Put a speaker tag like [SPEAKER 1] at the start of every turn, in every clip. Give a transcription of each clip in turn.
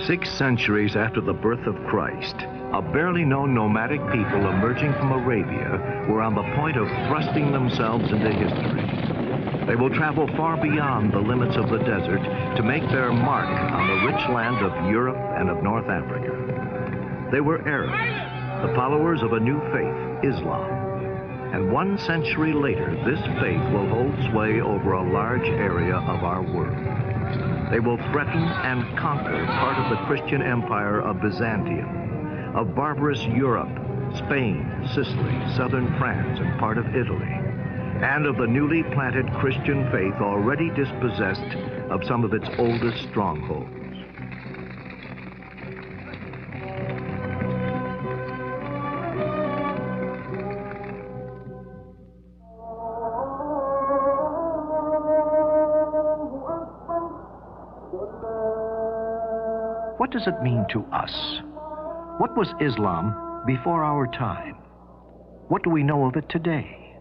[SPEAKER 1] 6 centuries after the birth of Christ, a barely known nomadic people emerging from Arabia were on the point of thrusting themselves into history. They will travel far beyond the limits of the desert to make their mark on the rich land of Europe and of North Africa. They were Arabs, the followers of a new faith, Islam. And 1 century later, this faith will hold sway over a large area of our world. They will threaten and conquer part of the Christian empire of Byzantium, of barbarous Europe, Spain, Sicily, southern France, and part of Italy, and of the newly planted Christian faith already dispossessed of some of its oldest strongholds. What does it mean to us? What was Islam before our time? What do we know of it today?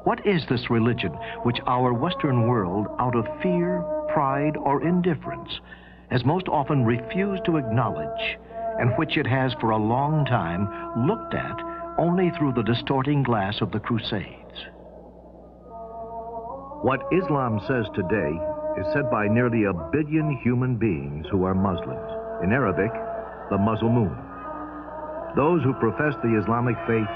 [SPEAKER 1] What is this religion which our Western world, out of fear, pride, or indifference, has most often refused to acknowledge, and which it has for a long time looked at only through the distorting glass of the Crusades? What Islam says today is said by nearly 1 billion human beings who are Muslims. In Arabic, the Muslimun. Those who profess the Islamic faith,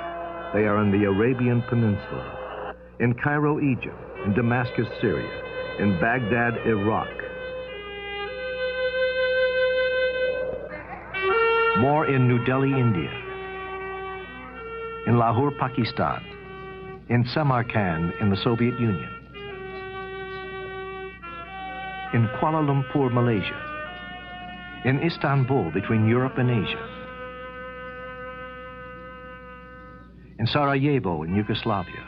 [SPEAKER 1] they are in the Arabian Peninsula, in Cairo, Egypt, in Damascus, Syria, in Baghdad, Iraq. More in New Delhi, India, in Lahore, Pakistan, in Samarkand, in the Soviet Union, in Kuala Lumpur, Malaysia, in Istanbul, between Europe and Asia, in Sarajevo, in Yugoslavia,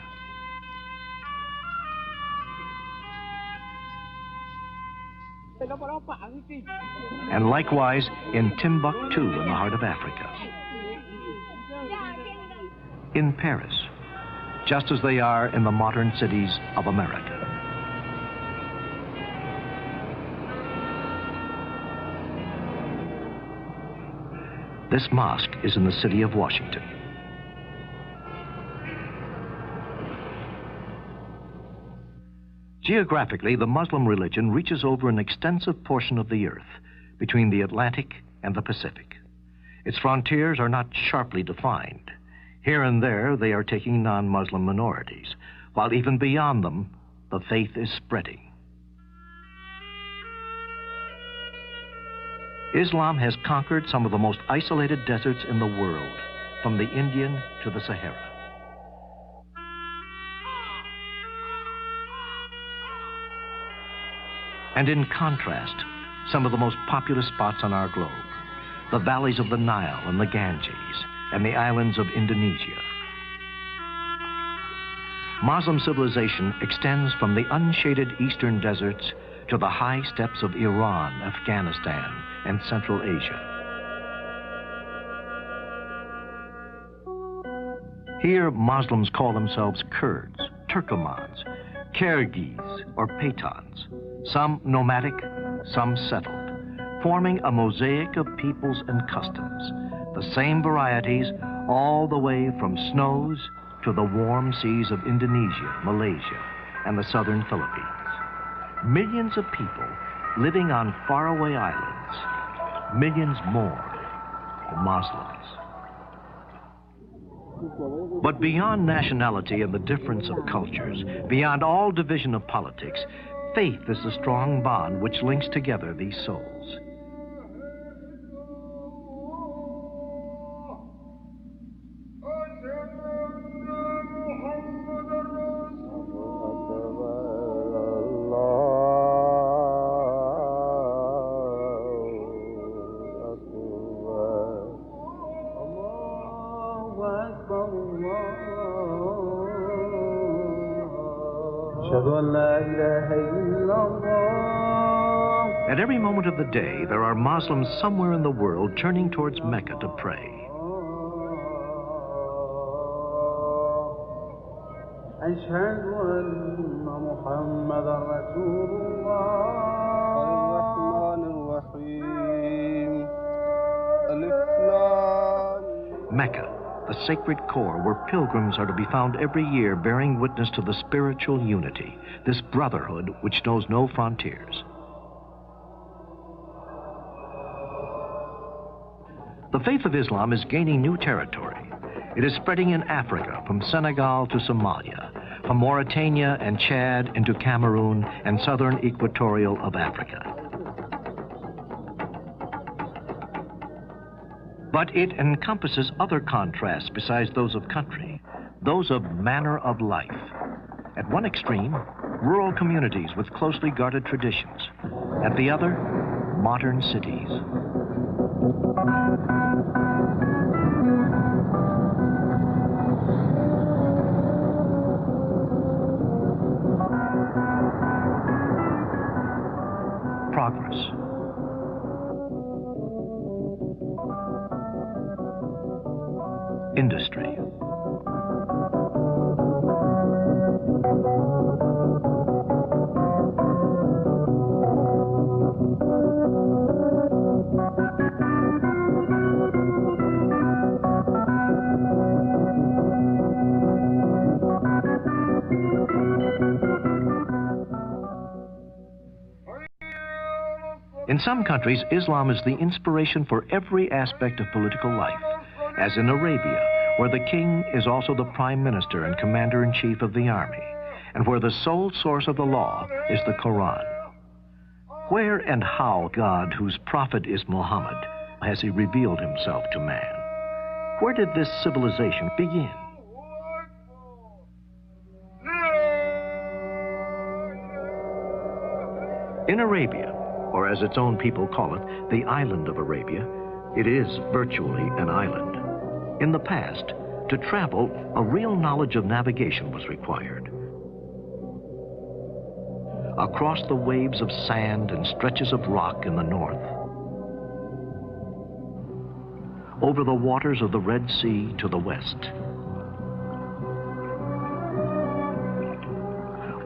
[SPEAKER 1] and likewise in Timbuktu, in the heart of Africa, in Paris, just as they are in the modern cities of America. This mosque is in the city of Washington. Geographically, the Muslim religion reaches over an extensive portion of the earth between the Atlantic and the Pacific. Its frontiers are not sharply defined. Here and there, they are taking non-Muslim minorities, while even beyond them, the faith is spreading. Islam has conquered some of the most isolated deserts in the world, from the Indian to the Sahara. And in contrast, some of the most populous spots on our globe, the valleys of the Nile and the Ganges, and the islands of Indonesia. Muslim civilization extends from the unshaded eastern deserts to the high steppes of Iran, Afghanistan, and Central Asia. Here, Muslims call themselves Kurds, Turkomans, Kyrgyz, or Pathans, some nomadic, some settled, forming a mosaic of peoples and customs, the same varieties all the way from snows to the warm seas of Indonesia, Malaysia, and the southern Philippines. Millions of people living on faraway islands, millions more Muslims. But beyond nationality and the difference of cultures, beyond all division of politics, faith is the strong bond which links together these souls. At every moment of the day, there are Muslims somewhere in the world turning towards Mecca to pray. Mecca, the sacred core where pilgrims are to be found every year bearing witness to the spiritual unity, this brotherhood which knows no frontiers. The faith of Islam is gaining new territory. It is spreading in Africa, from Senegal to Somalia, from Mauritania and Chad into Cameroon and southern equatorial of Africa. But it encompasses other contrasts besides those of country, those of manner of life. At one extreme, rural communities with closely guarded traditions. At the other, modern cities. Progress. Industry. In some countries, Islam is the inspiration for every aspect of political life, as in Arabia, where the king is also the prime minister and commander-in-chief of the army, and where the sole source of the law is the Quran. Where and how God, whose prophet is Muhammad, has he revealed himself to man? Where did this civilization begin? In Arabia, or as its own people call it, the island of Arabia, it is virtually an island. In the past, to travel, a real knowledge of navigation was required. Across the waves of sand and stretches of rock in the north, over the waters of the Red Sea to the west,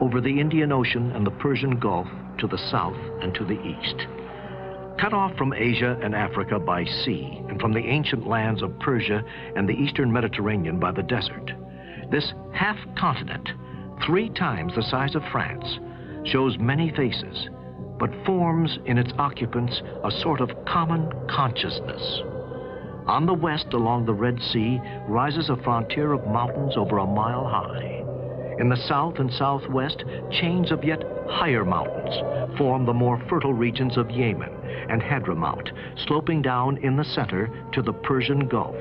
[SPEAKER 1] over the Indian Ocean and the Persian Gulf to the south and to the east. Cut off from Asia and Africa by sea, and from the ancient lands of Persia and the eastern Mediterranean by the desert, this half-continent, 3 times the size of France, shows many faces, but forms in its occupants a sort of common consciousness. On the west, along the Red Sea, rises a frontier of mountains over a mile high. In the south and southwest, chains of yet higher mountains form the more fertile regions of Yemen and Hadramaut, sloping down in the center to the Persian Gulf,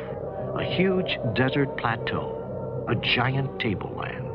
[SPEAKER 1] a huge desert plateau, a giant tableland.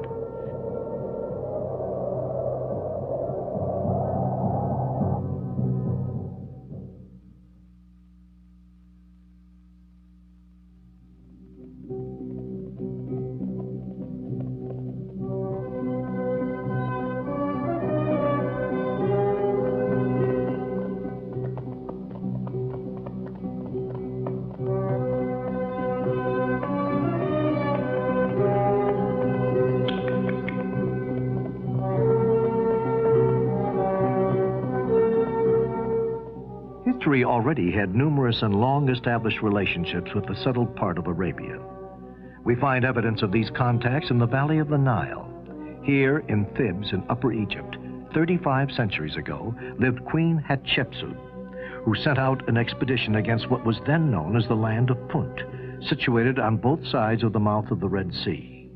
[SPEAKER 1] History already had numerous and long-established relationships with the settled part of Arabia. We find evidence of these contacts in the valley of the Nile. Here, in Thebes in Upper Egypt, 35 centuries ago, lived Queen Hatshepsut, who sent out an expedition against what was then known as the land of Punt, situated on both sides of the mouth of the Red Sea.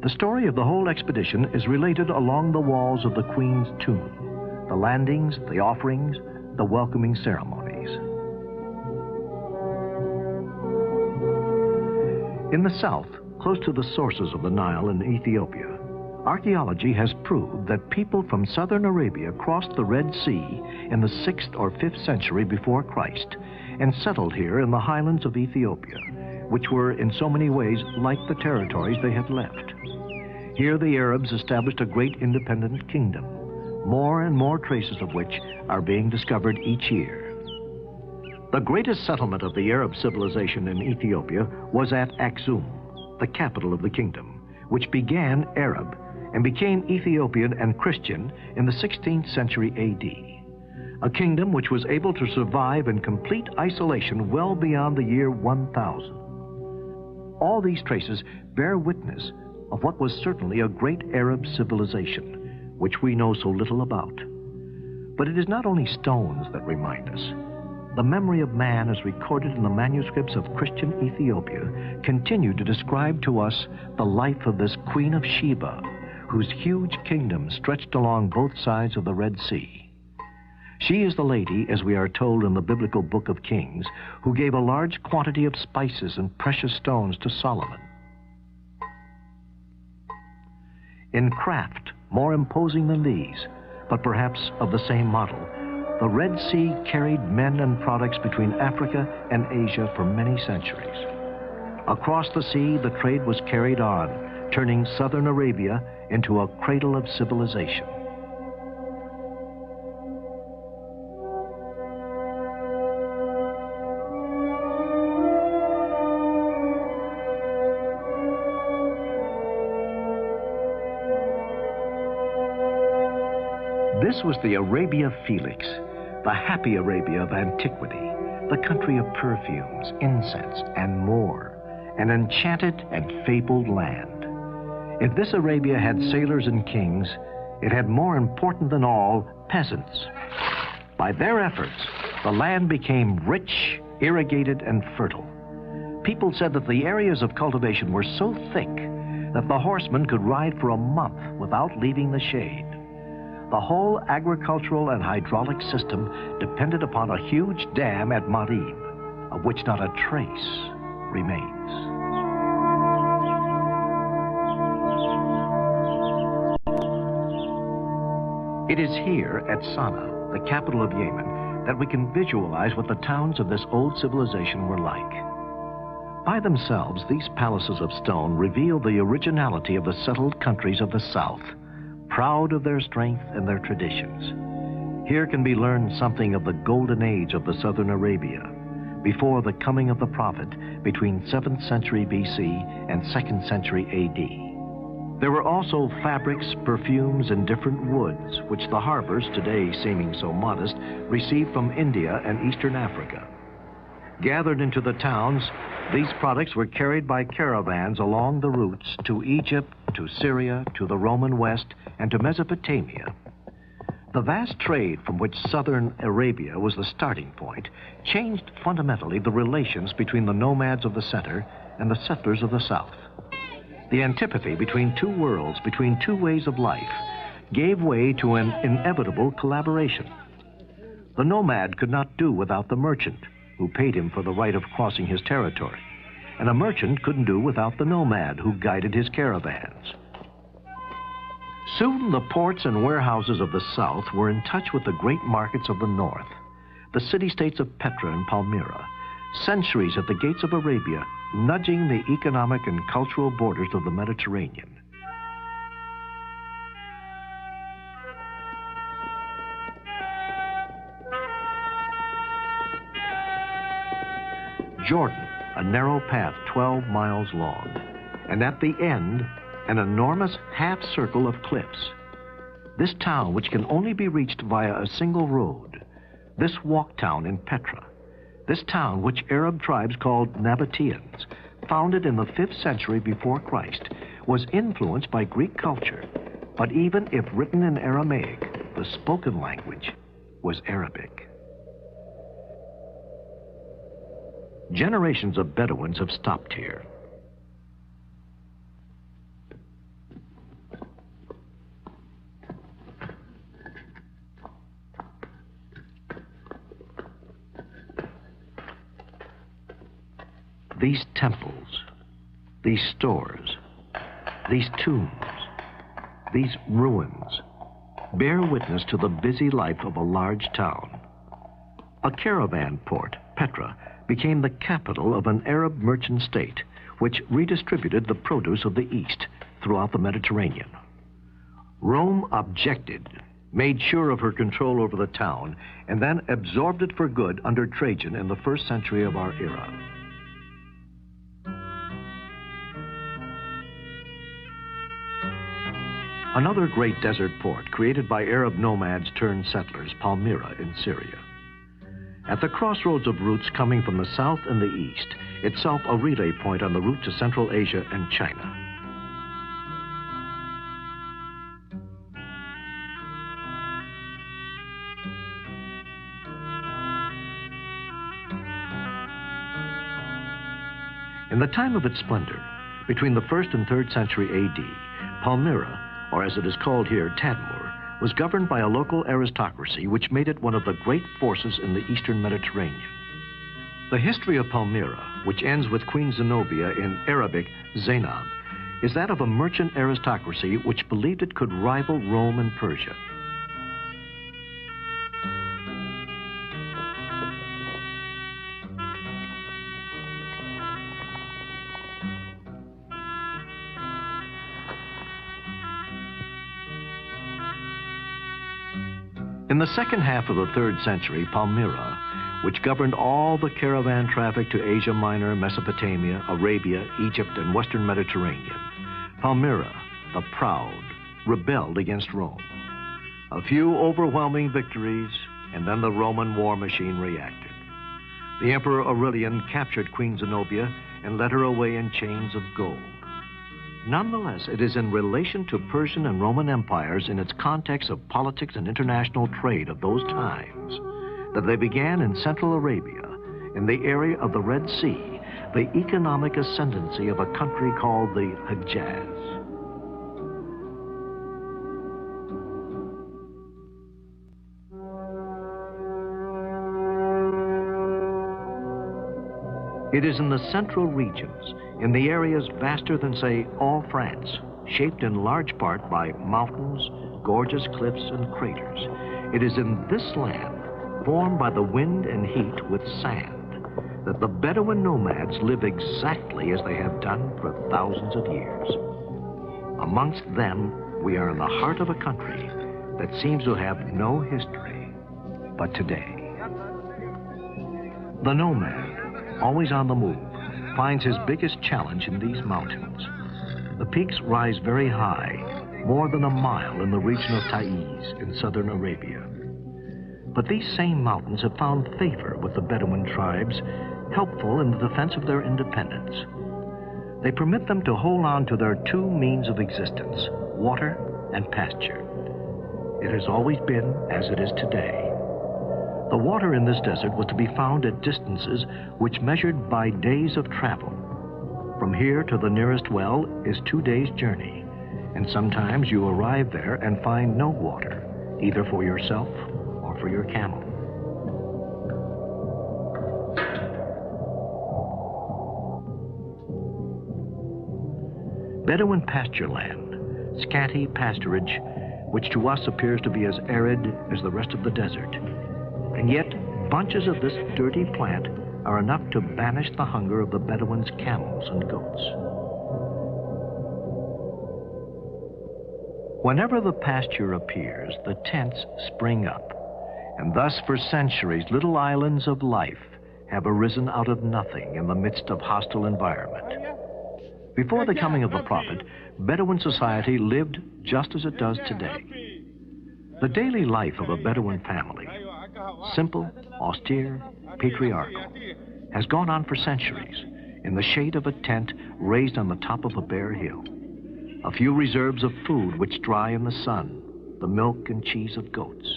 [SPEAKER 1] The story of the whole expedition is related along the walls of the Queen's tomb, the landings, the offerings, the welcoming ceremonies. In the south, close to the sources of the Nile in Ethiopia, archaeology has proved that people from southern Arabia crossed the Red Sea in the 6th or 5th century before Christ and settled here in the highlands of Ethiopia, which were in so many ways like the territories they had left. Here the Arabs established a great independent kingdom, more and more traces of which are being discovered each year. The greatest settlement of the Arab civilization in Ethiopia was at Aksum, the capital of the kingdom, which began Arab and became Ethiopian and Christian in the 16th century AD, a kingdom which was able to survive in complete isolation well beyond the year 1000. All these traces bear witness of what was certainly a great Arab civilization, which we know so little about. But it is not only stones that remind us. The memory of man as recorded in the manuscripts of Christian Ethiopia continue to describe to us the life of this Queen of Sheba, whose huge kingdom stretched along both sides of the Red Sea. She is the lady, as we are told in the biblical book of Kings, who gave a large quantity of spices and precious stones to Solomon. In craft, more imposing than these, but perhaps of the same model, the Red Sea carried men and products between Africa and Asia for many centuries. Across the sea, the trade was carried on, turning southern Arabia into a cradle of civilization. This was the Arabia Felix, the happy Arabia of antiquity, the country of perfumes, incense, and more, an enchanted and fabled land. If this Arabia had sailors and kings, it had more important than all, peasants. By their efforts, the land became rich, irrigated, and fertile. People said that the areas of cultivation were so thick that the horsemen could ride for a month without leaving the shade. The whole agricultural and hydraulic system depended upon a huge dam at Marib, of which not a trace remains. It is here at Sana'a, the capital of Yemen, that we can visualize what the towns of this old civilization were like. By themselves, these palaces of stone reveal the originality of the settled countries of the south, proud of their strength and their traditions. Here can be learned something of the golden age of the southern Arabia, before the coming of the prophet between 7th century BC and 2nd century AD. There were also fabrics, perfumes, and different woods, which the harbors, today seeming so modest, received from India and Eastern Africa. Gathered into the towns, these products were carried by caravans along the routes to Egypt, to Syria, to the Roman West, and to Mesopotamia. The vast trade from which southern Arabia was the starting point changed fundamentally the relations between the nomads of the center and the settlers of the south. The antipathy between two worlds, between two ways of life, gave way to an inevitable collaboration. The nomad could not do without the merchant, who paid him for the right of crossing his territory, and a merchant couldn't do without the nomad who guided his caravans. Soon the ports and warehouses of the south were in touch with the great markets of the north, the city-states of Petra and Palmyra, centuries at the gates of Arabia, nudging the economic and cultural borders of the Mediterranean. Jordan, a narrow path 12 miles long, and at the end, an enormous half-circle of cliffs. This town, which can only be reached via a single road, this walk town in Petra, this town which Arab tribes called Nabateans, founded in the 5th century before Christ, was influenced by Greek culture, but even if written in Aramaic, the spoken language was Arabic. Generations of Bedouins have stopped here. These temples, these stores, these tombs, these ruins bear witness to the busy life of a large town. A caravan port, Petra, became the capital of an Arab merchant state, which redistributed the produce of the East throughout the Mediterranean. Rome objected, made sure of her control over the town, and then absorbed it for good under Trajan in the 1st century of our era. Another great desert port created by Arab nomads turned settlers, Palmyra in Syria. At the crossroads of routes coming from the south and the east, itself a relay point on the route to Central Asia and China. In the time of its splendor, between the 1st and 3rd century A.D., Palmyra, or as it is called here, Tadmur, was governed by a local aristocracy which made it one of the great forces in the eastern Mediterranean. The history of Palmyra, which ends with Queen Zenobia, in Arabic, Zainab, is that of a merchant aristocracy which believed it could rival Rome and Persia. In the second half of the 3rd century, Palmyra, which governed all the caravan traffic to Asia Minor, Mesopotamia, Arabia, Egypt, and Western Mediterranean, Palmyra, the proud, rebelled against Rome. A few overwhelming victories, and then the Roman war machine reacted. The Emperor Aurelian captured Queen Zenobia and led her away in chains of gold. Nonetheless, it is in relation to Persian and Roman empires in its context of politics and international trade of those times that they began in Central Arabia, in the area of the Red Sea, the economic ascendancy of a country called the Hejaz. It is in the central regions, in the areas vaster than, say, all France, shaped in large part by mountains, gorgeous cliffs, and craters. It is in this land, formed by the wind and heat with sand, that the Bedouin nomads live exactly as they have done for thousands of years. Amongst them, we are in the heart of a country that seems to have no history but today. The nomad, always on the move, finds his biggest challenge in these mountains. The peaks rise very high, more than a mile in the region of Taiz in southern Arabia. But these same mountains have found favor with the Bedouin tribes, helpful in the defense of their independence. They permit them to hold on to their two means of existence, water and pasture. It has always been as it is today. The water in this desert was to be found at distances which measured by days of travel. From here to the nearest well is 2 days' journey, and sometimes you arrive there and find no water, either for yourself or for your camel. Bedouin pasture land, scanty pasturage, which to us appears to be as arid as the rest of the desert. And yet, bunches of this dirty plant are enough to banish the hunger of the Bedouins' camels and goats. Whenever the pasture appears, the tents spring up, and thus for centuries little islands of life have arisen out of nothing in the midst of hostile environment. Before the coming of the Prophet, Bedouin society lived just as it does today. The daily life of a Bedouin family, simple, austere, patriarchal, has gone on for centuries in the shade of a tent raised on the top of a bare hill. A few reserves of food which dry in the sun, the milk and cheese of goats,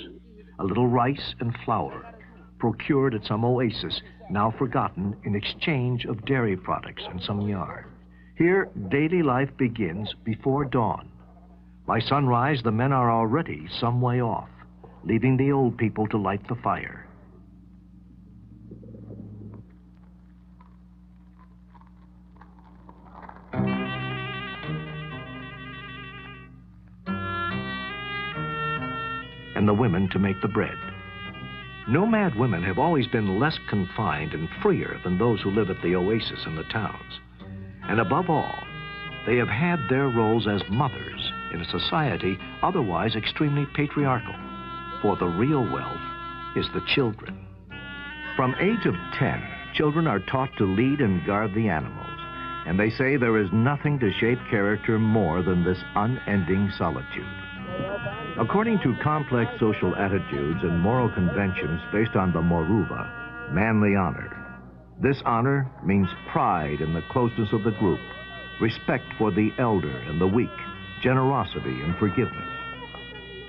[SPEAKER 1] a little rice and flour procured at some oasis now forgotten in exchange of dairy products and some yarn. Here, daily life begins before dawn. By sunrise, the men are already some way off, leaving the old people to light the fire. And the women to make the bread. Nomad women have always been less confined and freer than those who live at the oasis in the towns. And above all, they have had their roles as mothers in a society otherwise extremely patriarchal. For the real wealth is the children. From age of 10, children are taught to lead and guard the animals, and they say there is nothing to shape character more than this unending solitude. According to complex social attitudes and moral conventions based on the moruva, manly honor. This honor means pride in the closeness of the group, respect for the elder and the weak, generosity and forgiveness.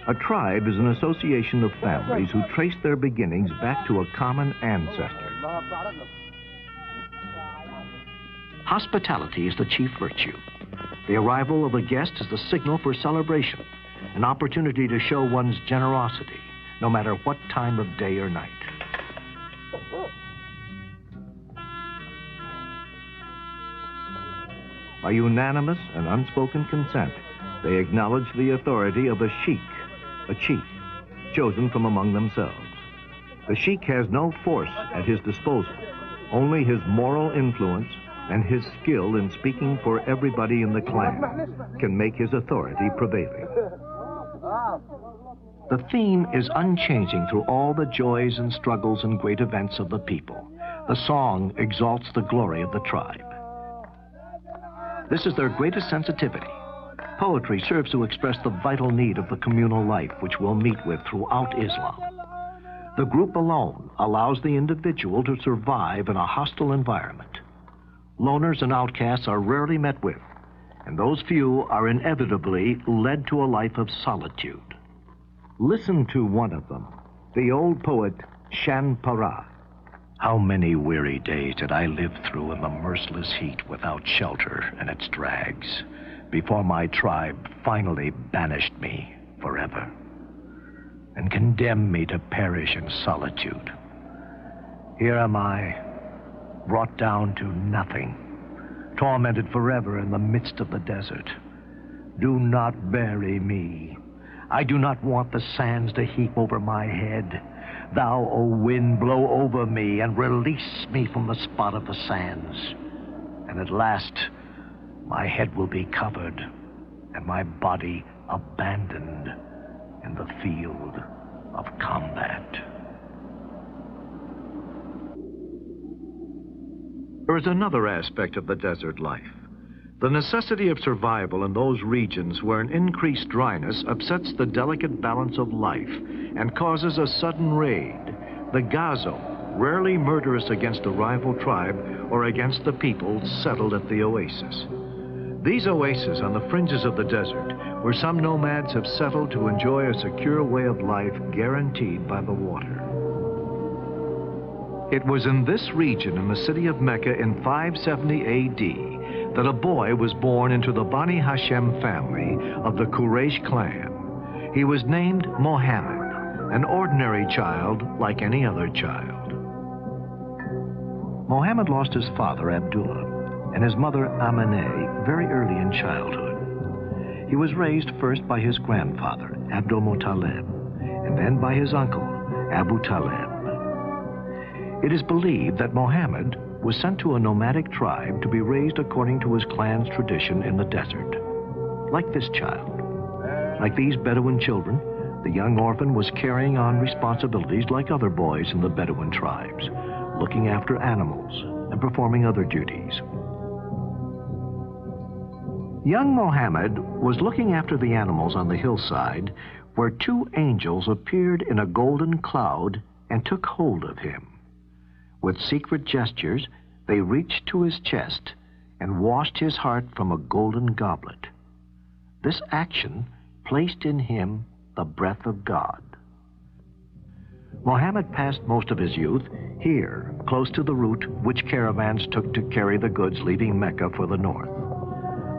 [SPEAKER 1] A tribe is an association of families who trace their beginnings back to a common ancestor. Hospitality is the chief virtue. The arrival of a guest is the signal for celebration, an opportunity to show one's generosity, no matter what time of day or night. By unanimous and unspoken consent, they acknowledge the authority of a sheikh, a chief, chosen from among themselves. The sheikh has no force at his disposal, only his moral influence and his skill in speaking for everybody in the clan can make his authority prevailing. The theme is unchanging through all the joys and struggles and great events of the people. The song exalts the glory of the tribe. This is their greatest sensitivity. Poetry serves to express the vital need of the communal life which we'll meet with throughout Islam. The group alone allows the individual to survive in a hostile environment. Loners and outcasts are rarely met with, and those few are inevitably led to a life of solitude. Listen to one of them, the old poet Shan Para. How many weary days did I live through in the merciless heat without shelter and its drags, before my tribe finally banished me forever and condemned me to perish in solitude. Here am I, brought down to nothing, tormented forever in the midst of the desert. Do not bury me. I do not want the sands to heap over my head. Thou, O wind, blow over me and release me from the spot of the sands. And at last, my head will be covered and my body abandoned in the field of combat. There is another aspect of the desert life. The necessity of survival in those regions where an increased dryness upsets the delicate balance of life and causes a sudden raid. The Gazo, rarely murderous against a rival tribe or against the people settled at the oasis. These oases on the fringes of the desert, where some nomads have settled to enjoy a secure way of life guaranteed by the water. It was in this region in the city of Mecca in 570 A.D. that a boy was born into the Bani Hashem family of the Quraysh clan. He was named Muhammad, an ordinary child like any other child. Muhammad lost his father, Abdullah, and his mother, Amineh, very early in childhood. He was raised first by his grandfather, Abdul Muttalib, and then by his uncle, Abu Talib. It is believed that Muhammad was sent to a nomadic tribe to be raised according to his clan's tradition in the desert. Like this child, like these Bedouin children, the young orphan was carrying on responsibilities like other boys in the Bedouin tribes, looking after animals and performing other duties. Young Muhammad was looking after the animals on the hillside where two angels appeared in a golden cloud and took hold of him. With secret gestures, they reached to his chest and washed his heart from a golden goblet. This action placed in him the breath of God. Muhammad passed most of his youth here, close to the route which caravans took to carry the goods leaving Mecca for the north.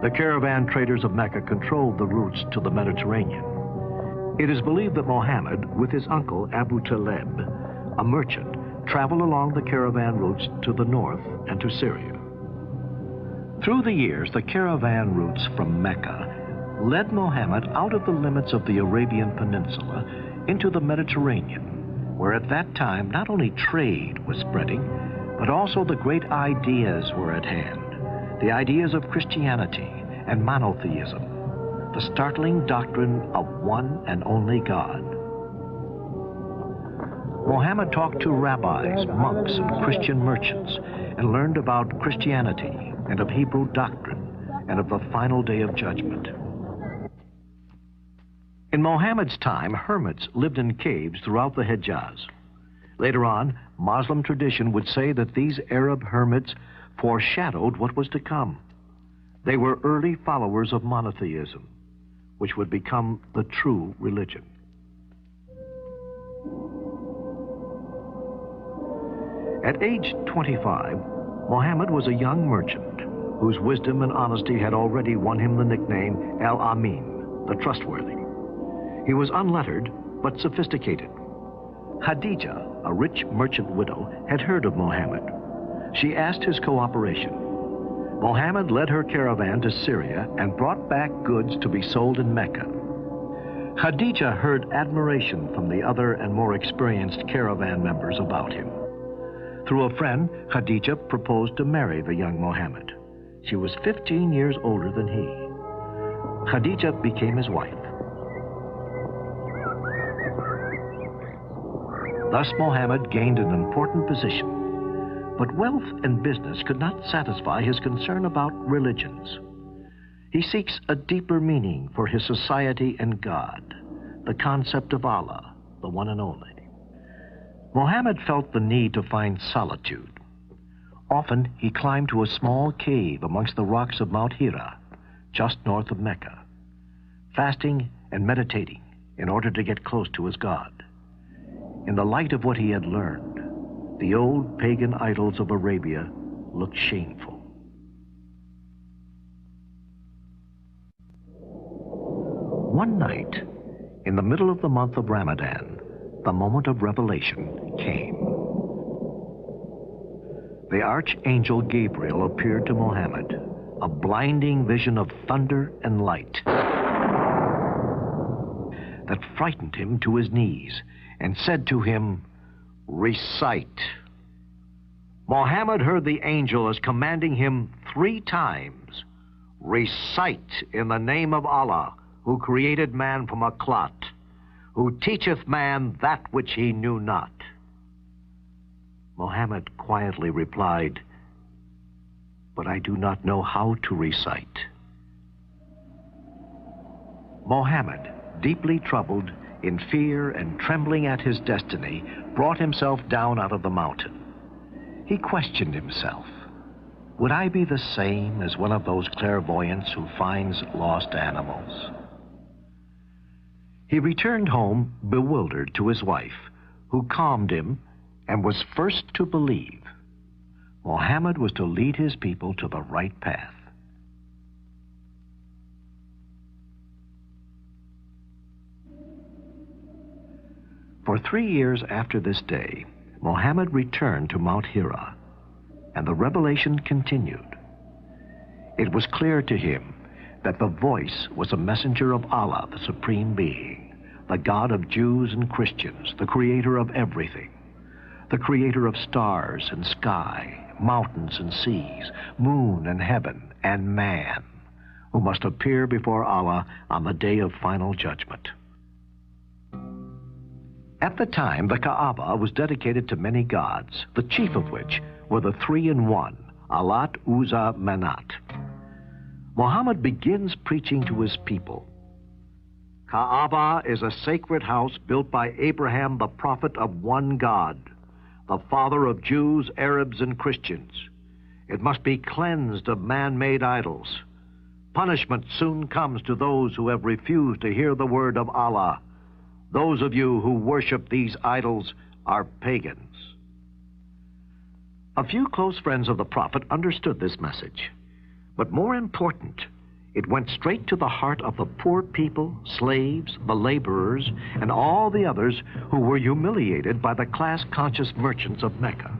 [SPEAKER 1] The caravan traders of Mecca controlled the routes to the Mediterranean. It is believed that Muhammad, with his uncle Abu Talib, a merchant, traveled along the caravan routes to the north and to Syria. Through the years, the caravan routes from Mecca led Muhammad out of the limits of the Arabian Peninsula into the Mediterranean, where at that time not only trade was spreading, but also the great ideas were at hand, the ideas of Christianity and monotheism, the startling doctrine of one and only God. Muhammad talked to rabbis, monks, and Christian merchants and learned about Christianity and of Hebrew doctrine and of the final day of judgment. In Muhammad's time, hermits lived in caves throughout the Hejaz. Later on, Muslim tradition would say that these Arab hermits foreshadowed what was to come. They were early followers of monotheism, which would become the true religion. At age 25, Muhammad was a young merchant whose wisdom and honesty had already won him the nickname Al-Amin, the trustworthy. He was unlettered, but sophisticated. Khadija, a rich merchant widow, had heard of Muhammad. She asked his cooperation. Muhammad led her caravan to Syria and brought back goods to be sold in Mecca. Khadija heard admiration from the other and more experienced caravan members about him. Through a friend, Khadija proposed to marry the young Muhammad. She was 15 years older than he. Khadija became his wife. Thus Muhammad gained an important position. But wealth and business could not satisfy his concern about religions. He seeks a deeper meaning for his society and God, the concept of Allah, the one and only. Muhammad felt the need to find solitude. Often he climbed to a small cave amongst the rocks of Mount Hira, just north of Mecca, fasting and meditating in order to get close to his God. In the light of what he had learned, the old pagan idols of Arabia looked shameful. One night, in the middle of the month of Ramadan, the moment of revelation came. The archangel Gabriel appeared to Muhammad, a blinding vision of thunder and light that frightened him to his knees and said to him, "Recite." Muhammad heard the angel as commanding him 3 times, "Recite in the name of Allah, who created man from a clot, who teacheth man that which he knew not." Muhammad quietly replied, "But I do not know how to recite." Muhammad, deeply troubled, in fear and trembling at his destiny, brought himself down out of the mountain. He questioned himself. Would I be the same as one of those clairvoyants who finds lost animals? He returned home bewildered to his wife, who calmed him and was first to believe. Muhammad was to lead his people to the right path. For 3 years after this day, Muhammad returned to Mount Hira, and the revelation continued. It was clear to him that the voice was a messenger of Allah, the Supreme Being, the God of Jews and Christians, the creator of everything, the creator of stars and sky, mountains and seas, moon and heaven, and man, who must appear before Allah on the day of final judgment. At the time, the Kaaba was dedicated to many gods, the chief of which were the 3-in-1, Allat, Uzza, Manat. Muhammad begins preaching to his people. Kaaba is a sacred house built by Abraham, the prophet of one God, the father of Jews, Arabs, and Christians. It must be cleansed of man-made idols. Punishment soon comes to those who have refused to hear the word of Allah. Those of you who worship these idols are pagans. A few close friends of the prophet understood this message. But more important, it went straight to the heart of the poor people, slaves, the laborers, and all the others who were humiliated by the class-conscious merchants of Mecca.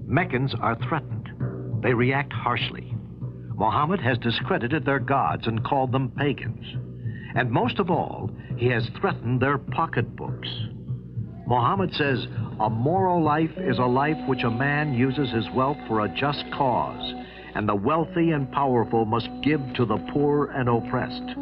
[SPEAKER 1] Meccans are threatened. They react harshly. Muhammad has discredited their gods and called them pagans. And most of all, he has threatened their pocketbooks. Muhammad says, a moral life is a life which a man uses his wealth for a just cause, and the wealthy and powerful must give to the poor and oppressed.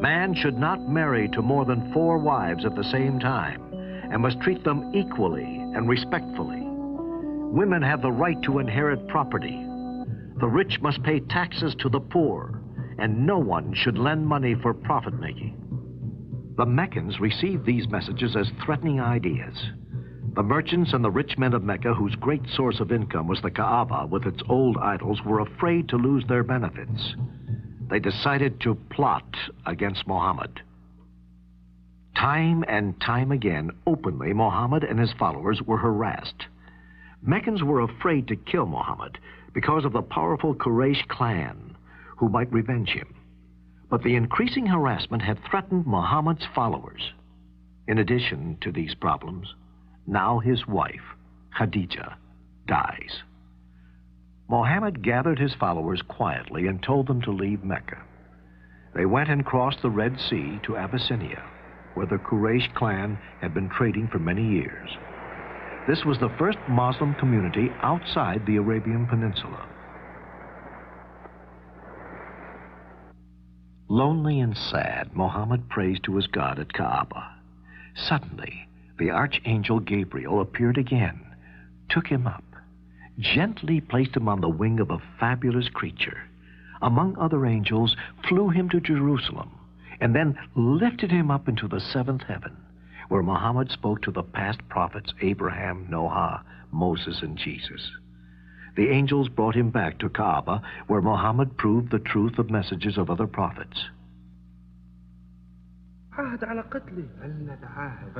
[SPEAKER 1] Man should not marry to more than 4 wives at the same time, and must treat them equally and respectfully. Women have the right to inherit property. The rich must pay taxes to the poor, and no one should lend money for profit-making. The Meccans received these messages as threatening ideas. The merchants and the rich men of Mecca, whose great source of income was the Kaaba with its old idols, were afraid to lose their benefits. They decided to plot against Muhammad. Time and time again, openly, Muhammad and his followers were harassed. Meccans were afraid to kill Muhammad because of the powerful Quraysh clan who might revenge him. But the increasing harassment had threatened Muhammad's followers. In addition to these problems, now his wife, Khadija, dies. Muhammad gathered his followers quietly and told them to leave Mecca. They went and crossed the Red Sea to Abyssinia, where the Quraysh clan had been trading for many years. This was the first Muslim community outside the Arabian Peninsula. Lonely and sad, Muhammad prays to his God at Kaaba. Suddenly, the archangel Gabriel appeared again, took him up, gently placed him on the wing of a fabulous creature, among other angels, flew him to Jerusalem, and then lifted him up into the seventh heaven, where Muhammad spoke to the past prophets Abraham, Noah, Moses, and Jesus. The angels brought him back to Kaaba, where Muhammad proved the truth of messages of other prophets.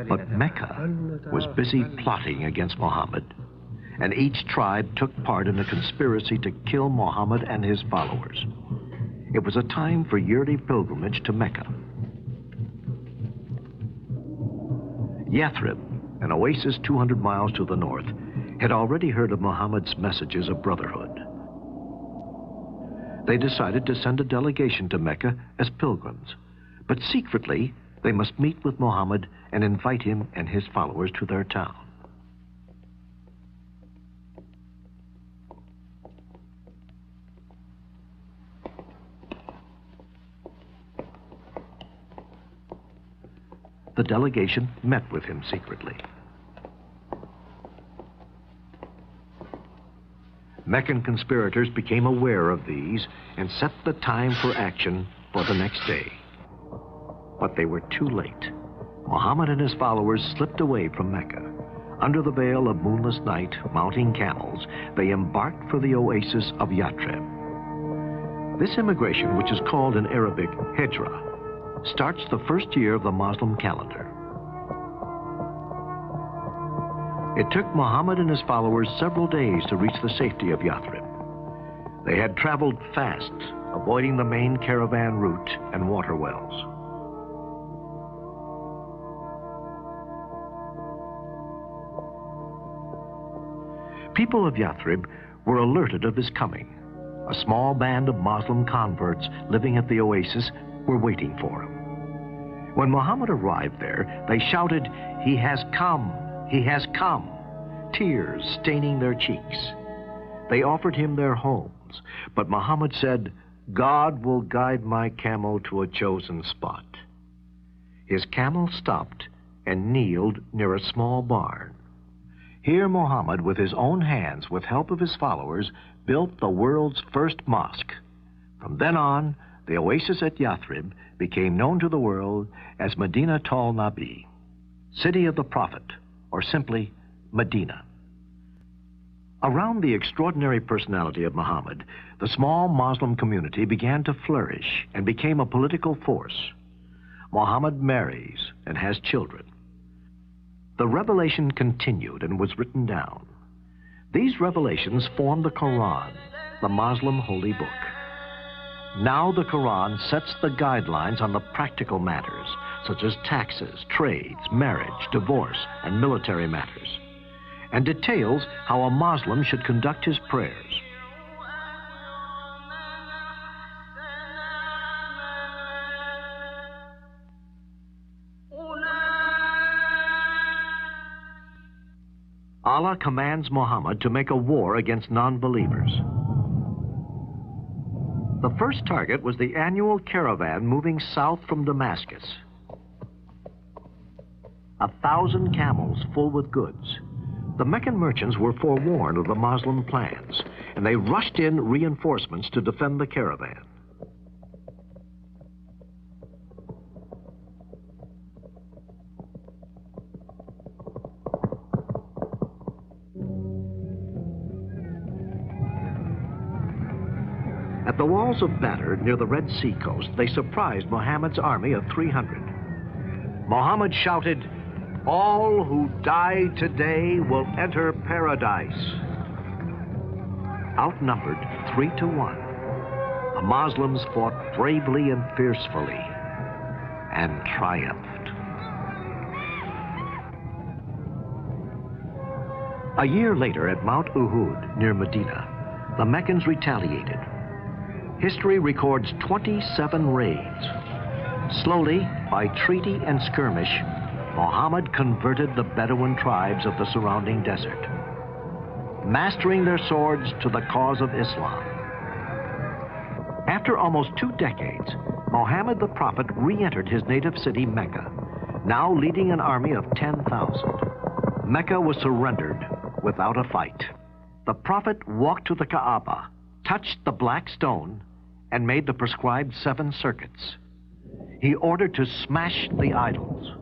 [SPEAKER 1] But Mecca was busy plotting against Muhammad, and each tribe took part in a conspiracy to kill Muhammad and his followers. It was a time for yearly pilgrimage to Mecca. Yathrib, an oasis 200 miles to the north, had already heard of Muhammad's messages of brotherhood. They decided to send a delegation to Mecca as pilgrims, but secretly they must meet with Muhammad and invite him and his followers to their town. The delegation met with him secretly. Meccan conspirators became aware of these and set the time for action for the next day. But they were too late. Muhammad and his followers slipped away from Mecca. Under the veil of moonless night, mounting camels, they embarked for the oasis of Yathrib. This immigration, which is called in Arabic Hijra, starts the first year of the Muslim calendar. It took Muhammad and his followers several days to reach the safety of Yathrib. They had traveled fast, avoiding the main caravan route and water wells. People of Yathrib were alerted of his coming. A small band of Muslim converts living at the oasis were waiting for him. When Muhammad arrived there, they shouted, "He has come! He has come!" Tears staining their cheeks. They offered him their homes, but Muhammad said, "God will guide my camel to a chosen spot." His camel stopped and kneeled near a small barn. Here Muhammad, with his own hands, with help of his followers, built the world's first mosque. From then on, the oasis at Yathrib became known to the world as Medinatul Nabi, City of the Prophet, or simply Medina. Around the extraordinary personality of Muhammad, the small Muslim community began to flourish and became a political force. Muhammad marries and has children. The revelation continued and was written down. These revelations form the Quran, the Muslim holy book. Now the Quran sets the guidelines on the practical matters, such as taxes, trades, marriage, divorce, and military matters, and details how a Muslim should conduct his prayers. Allah commands Muhammad to make a war against non-believers. The first target was the annual caravan moving south from Damascus. 1,000 camels full with goods. The Meccan merchants were forewarned of the Muslim plans, and they rushed in reinforcements to defend the caravan. At the walls of Badr near the Red Sea coast, they surprised Muhammad's army of 300. Muhammad shouted, "All who die today will enter paradise." Outnumbered 3-1, the Muslims fought bravely and fiercely and triumphed. A year later at Mount Uhud near Medina, the Meccans retaliated. History records 27 raids. Slowly, by treaty and skirmish, Muhammad converted the Bedouin tribes of the surrounding desert, mastering their swords to the cause of Islam. After almost 2 decades, Muhammad the Prophet re-entered his native city, Mecca, now leading an army of 10,000. Mecca was surrendered without a fight. The Prophet walked to the Kaaba, touched the black stone, and made the prescribed 7 circuits. He ordered to smash the idols.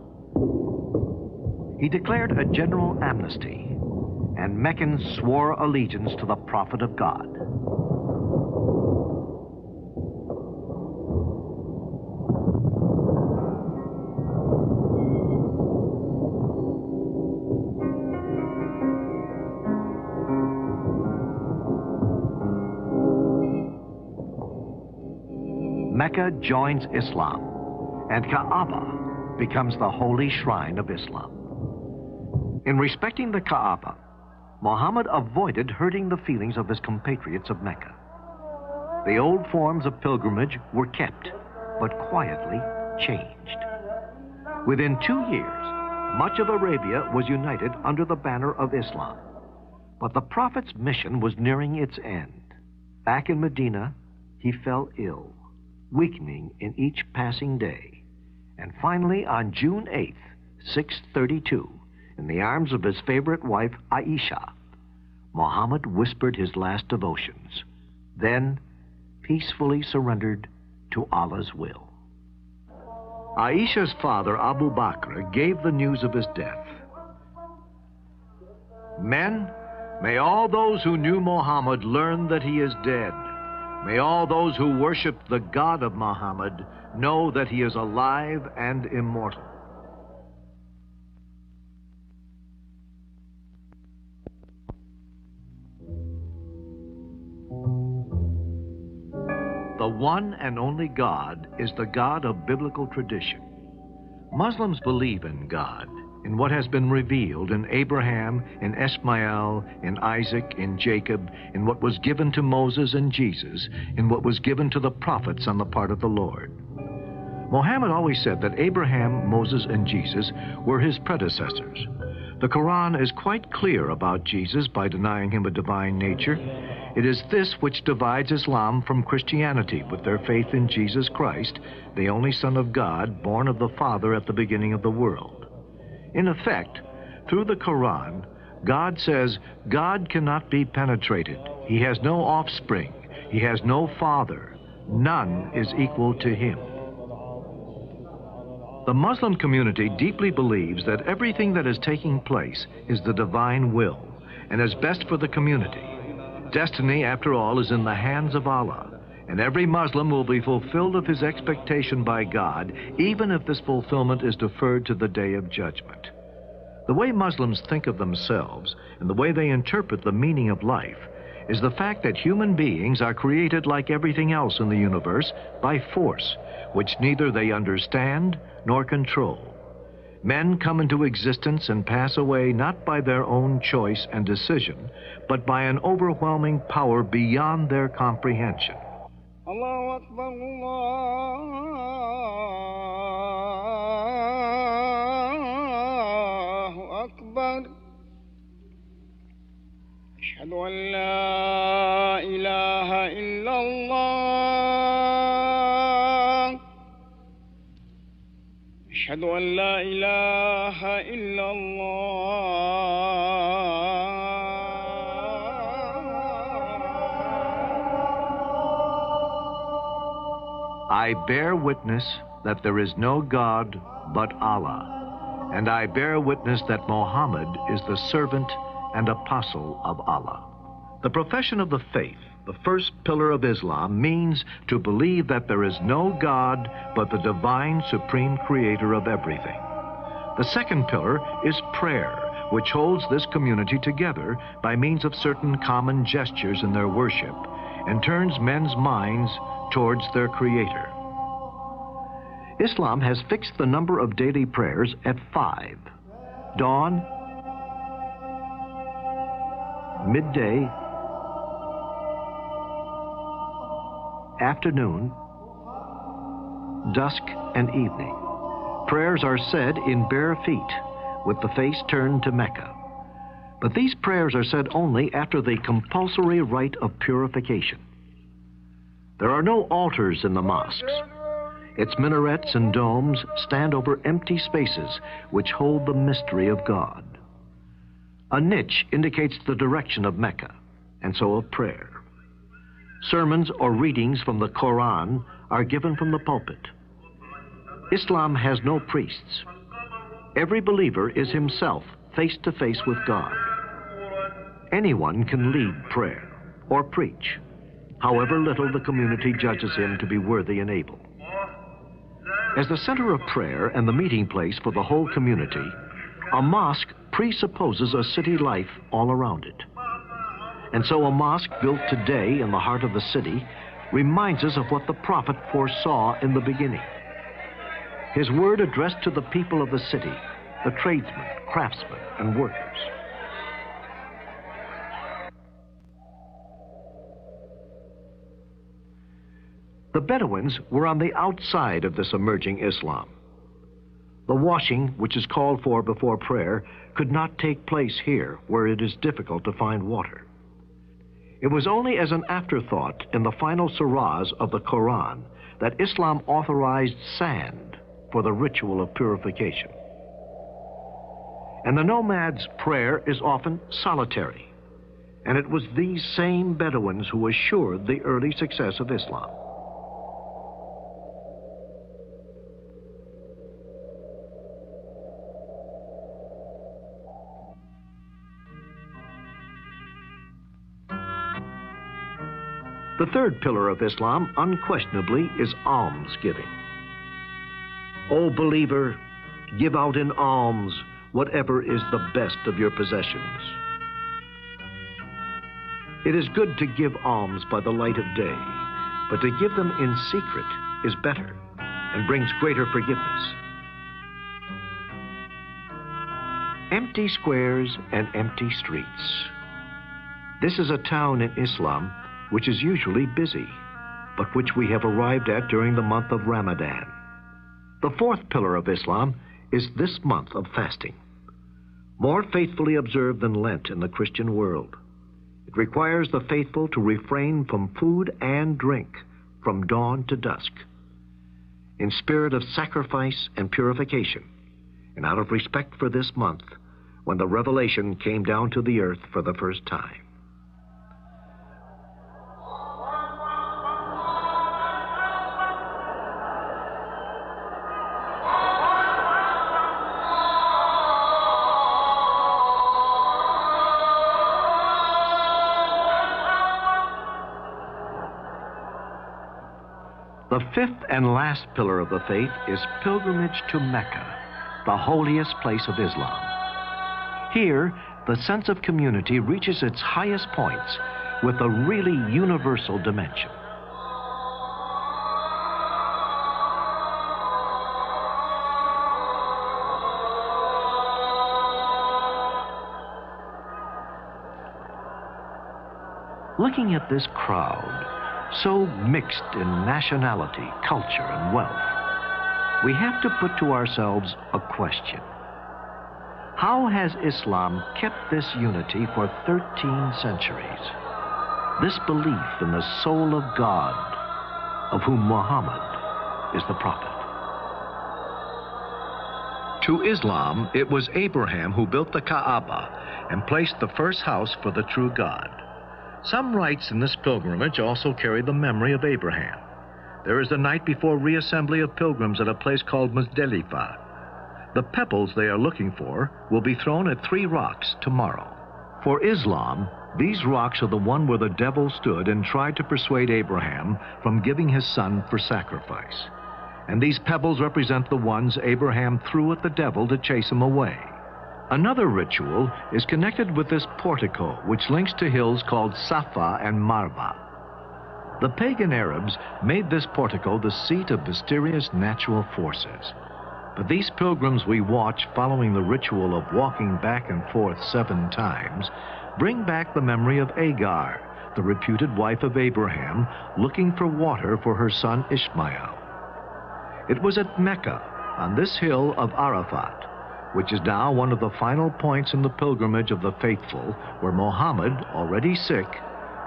[SPEAKER 1] He declared a general amnesty, and Meccans swore allegiance to the Prophet of God. Mecca joins Islam, and Kaaba becomes the holy shrine of Islam. In respecting the Kaaba, Muhammad avoided hurting the feelings of his compatriots of Mecca. The old forms of pilgrimage were kept, but quietly changed. Within 2 years, much of Arabia was united under the banner of Islam. But the Prophet's mission was nearing its end. Back in Medina, he fell ill, weakening in each passing day. And finally, on June 8th, 632, in the arms of his favorite wife, Aisha, Muhammad whispered his last devotions, then peacefully surrendered to Allah's will. Aisha's father, Abu Bakr, gave the news of his death. "Men, may all those who knew Muhammad learn that he is dead. May all those who worship the God of Muhammad know that he is alive and immortal." The one and only God is the God of biblical tradition. Muslims believe in God, in what has been revealed in Abraham, in Ishmael, in Isaac, in Jacob, in what was given to Moses and Jesus, in what was given to the prophets on the part of the Lord. Muhammad always said that Abraham, Moses, and Jesus were his predecessors. The Quran is quite clear about Jesus by denying him a divine nature. It is this which divides Islam from Christianity, with their faith in Jesus Christ, the only Son of God, born of the Father at the beginning of the world. In effect, through the Quran, God says God cannot be penetrated. He has no offspring. He has no father. None is equal to him. The Muslim community deeply believes that everything that is taking place is the divine will and is best for the community. Destiny, after all, is in the hands of Allah, and every Muslim will be fulfilled of his expectation by God, even if this fulfillment is deferred to the Day of Judgment. The way Muslims think of themselves and the way they interpret the meaning of life is the fact that human beings are created like everything else in the universe by force, which neither they understand nor control. Men come into existence and pass away not by their own choice and decision, but by an overwhelming power beyond their comprehension. Allahu Akbar, Allahu Akbar. Ashhadu an la ilaha illallah. Ashhadu an la ilaha illallah. I bear witness that there is no God but Allah, and I bear witness that Muhammad is the servant and apostle of Allah. The profession of the faith the first pillar of Islam, means to believe that there is no God but the divine supreme creator of everything. The second pillar is prayer, which holds this community together by means of certain common gestures in their worship and turns men's minds towards their Creator. Islam has fixed the number of daily prayers at 5. Dawn, midday, afternoon, dusk, and evening. Prayers are said in bare feet, with the face turned to Mecca. But these prayers are said only after the compulsory rite of purification. There are no altars in the mosques. Its minarets and domes stand over empty spaces which hold the mystery of God. A niche indicates the direction of Mecca, and so of prayer. Sermons or readings from the Quran are given from the pulpit. Islam has no priests. Every believer is himself face to face with God. Anyone can lead prayer or preach, however little the community judges him to be worthy and able. As the center of prayer and the meeting place for the whole community, a mosque presupposes a city life all around it. And so a mosque built today in the heart of the city reminds us of what the prophet foresaw in the beginning. His word addressed to the people of the city, the tradesmen, craftsmen, and workers. The Bedouins were on the outside of this emerging Islam. The washing, which is called for before prayer, could not take place here, where it is difficult to find water. It was only as an afterthought in the final surahs of the Quran that Islam authorized sand for the ritual of purification. And the nomad's prayer is often solitary, and it was these same Bedouins who assured the early success of Islam. The third pillar of Islam, unquestionably, is almsgiving. O believer, give out in alms whatever is the best of your possessions. It is good to give alms by the light of day, but to give them in secret is better and brings greater forgiveness. Empty squares and empty streets. This is a town in Islam which is usually busy, but which we have arrived at during the month of Ramadan. The fourth pillar of Islam is this month of fasting, more faithfully observed than Lent in the Christian world. It requires the faithful to refrain from food and drink from dawn to dusk, in spirit of sacrifice and purification, and out of respect for this month, when the revelation came down to the earth for the first time. The fifth and last pillar of the faith is pilgrimage to Mecca, the holiest place of Islam. Here, the sense of community reaches its highest points with a really universal dimension. Looking at this crowd, so mixed in nationality, culture, and wealth, we have to put to ourselves a question. How has Islam kept this unity for 13 centuries? This belief in the soul of God, of whom Muhammad is the prophet. To Islam, it was Abraham who built the Kaaba and placed the first house for the true God. Some rites in this pilgrimage also carry the memory of Abraham. There is the night before reassembly of pilgrims at a place called Muzdalifah. The pebbles they are looking for will be thrown at 3 rocks tomorrow. For Islam, these rocks are the one where the devil stood and tried to persuade Abraham from giving his son for sacrifice. And these pebbles represent the ones Abraham threw at the devil to chase him away. Another ritual is connected with this portico, which links to hills called Safa and Marwa. The pagan Arabs made this portico the seat of mysterious natural forces. But these pilgrims we watch following the ritual of walking back and forth 7 times bring back the memory of Agar, the reputed wife of Abraham, looking for water for her son Ishmael. It was at Mecca, on this hill of Arafat, which is now one of the final points in the pilgrimage of the faithful, where Muhammad, already sick,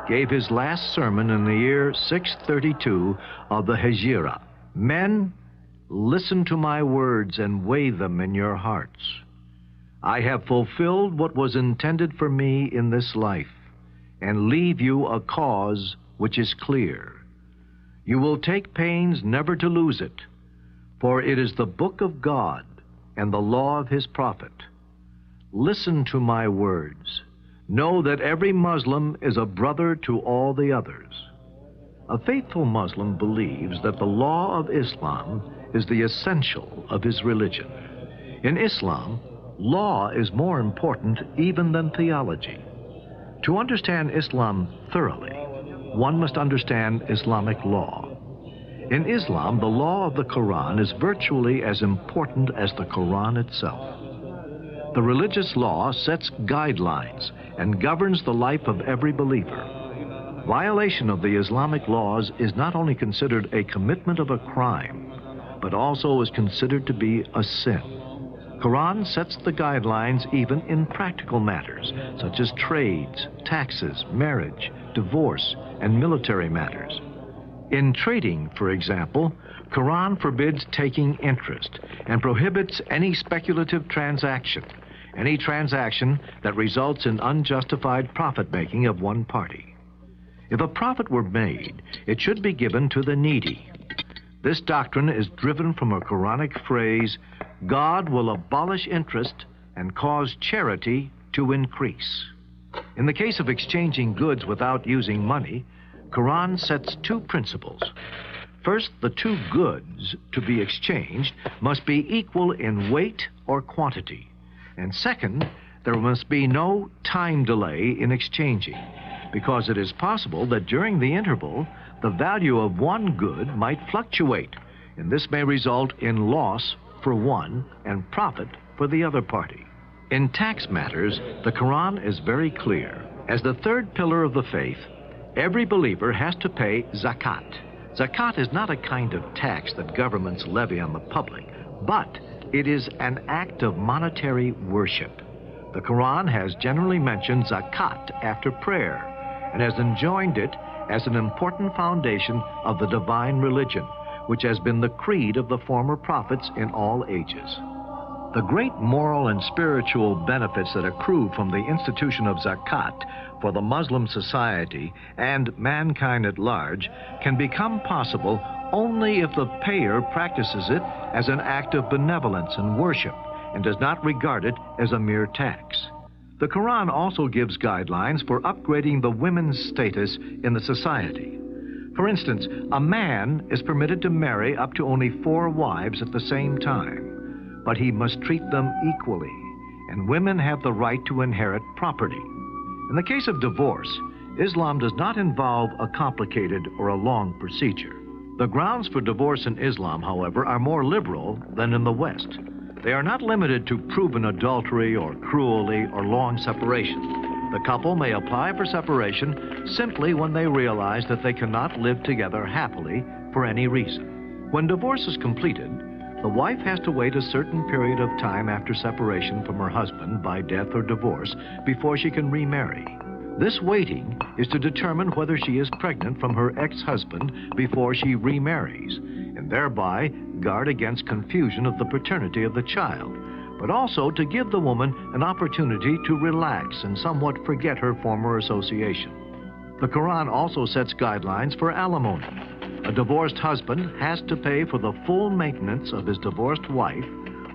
[SPEAKER 1] gave his last sermon in the year 632 of the Hijra. Men, listen to my words and weigh them in your hearts. I have fulfilled what was intended for me in this life, and leave you a cause which is clear. You will take pains never to lose it, for it is the book of God and the law of his prophet. Listen to my words. Know that every Muslim is a brother to all the others. A faithful Muslim believes that the law of Islam is the essential of his religion. In Islam, law is more important even than theology. To understand Islam thoroughly, one must understand Islamic law. In Islam, the law of the Quran is virtually as important as the Quran itself. The religious law sets guidelines and governs the life of every believer. Violation of the Islamic laws is not only considered a commitment of a crime, but also is considered to be a sin. Quran sets the guidelines even in practical matters, such as trades, taxes, marriage, divorce, and military matters. In trading, for example, Quran forbids taking interest and prohibits any speculative transaction, any transaction that results in unjustified profit-making of one party. If a profit were made, it should be given to the needy. This doctrine is driven from a Quranic phrase, God will abolish interest and cause charity to increase. In the case of exchanging goods without using money, Quran sets 2 principles. First, the 2 goods to be exchanged must be equal in weight or quantity. And second, there must be no time delay in exchanging, because it is possible that during the interval, the value of one good might fluctuate, and this may result in loss for one and profit for the other party. In tax matters, the Quran is very clear. As the 3rd pillar of the faith, every believer has to pay zakat. Zakat is not a kind of tax that governments levy on the public, but it is an act of monetary worship. The Quran has generally mentioned zakat after prayer and has enjoined it as an important foundation of the divine religion, which has been the creed of the former prophets in all ages. The great moral and spiritual benefits that accrue from the institution of zakat for the Muslim society and mankind at large can become possible only if the payer practices it as an act of benevolence and worship and does not regard it as a mere tax. The Quran also gives guidelines for upgrading the women's status in the society. For instance, a man is permitted to marry up to only 4 wives at the same time, but he must treat them equally, and women have the right to inherit property. In the case of divorce, Islam does not involve a complicated or a long procedure. The grounds for divorce in Islam, however, are more liberal than in the West. They are not limited to proven adultery or cruelty or long separation. The couple may apply for separation simply when they realize that they cannot live together happily for any reason. When divorce is completed, the wife has to wait a certain period of time after separation from her husband by death or divorce before she can remarry. This waiting is to determine whether she is pregnant from her ex-husband before she remarries, and thereby guard against confusion of the paternity of the child, but also to give the woman an opportunity to relax and somewhat forget her former association. The Quran also sets guidelines for alimony. A divorced husband has to pay for the full maintenance of his divorced wife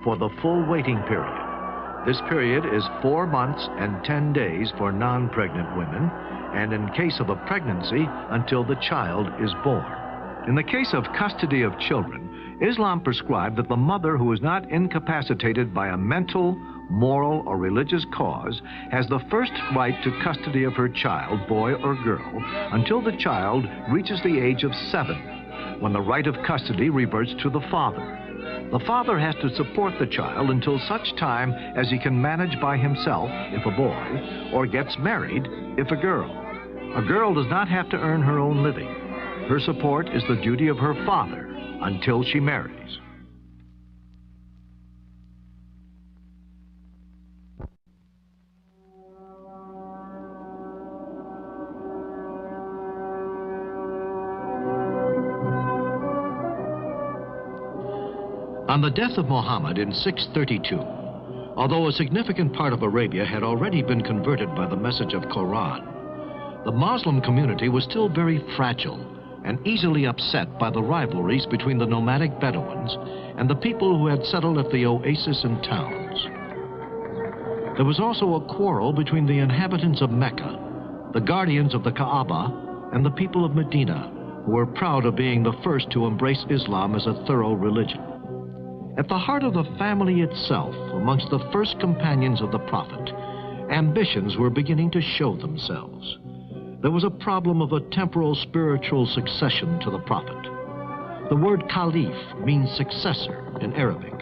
[SPEAKER 1] for the full waiting period. This period is 4 months and 10 days for non-pregnant women, and in case of a pregnancy, until the child is born. In the case of custody of children, Islam prescribed that the mother who is not incapacitated by a mental, moral, or religious cause has the first right to custody of her child, boy or girl, until the child reaches the age of 7, when the right of custody reverts to the father. The father has to support the child until such time as he can manage by himself, if a boy, or gets married, if a girl. A girl does not have to earn her own living. Her support is the duty of her father until she marries. On the death of Muhammad in 632, although a significant part of Arabia had already been converted by the message of Quran, the Muslim community was still very fragile and easily upset by the rivalries between the nomadic Bedouins and the people who had settled at the oasis and towns. There was also a quarrel between the inhabitants of Mecca, the guardians of the Kaaba, and the people of Medina, who were proud of being the first to embrace Islam as a thorough religion. At the heart of the family itself, amongst the first companions of the Prophet, ambitions were beginning to show themselves. There was a problem of a temporal spiritual succession to the Prophet. The word Caliph means successor in Arabic.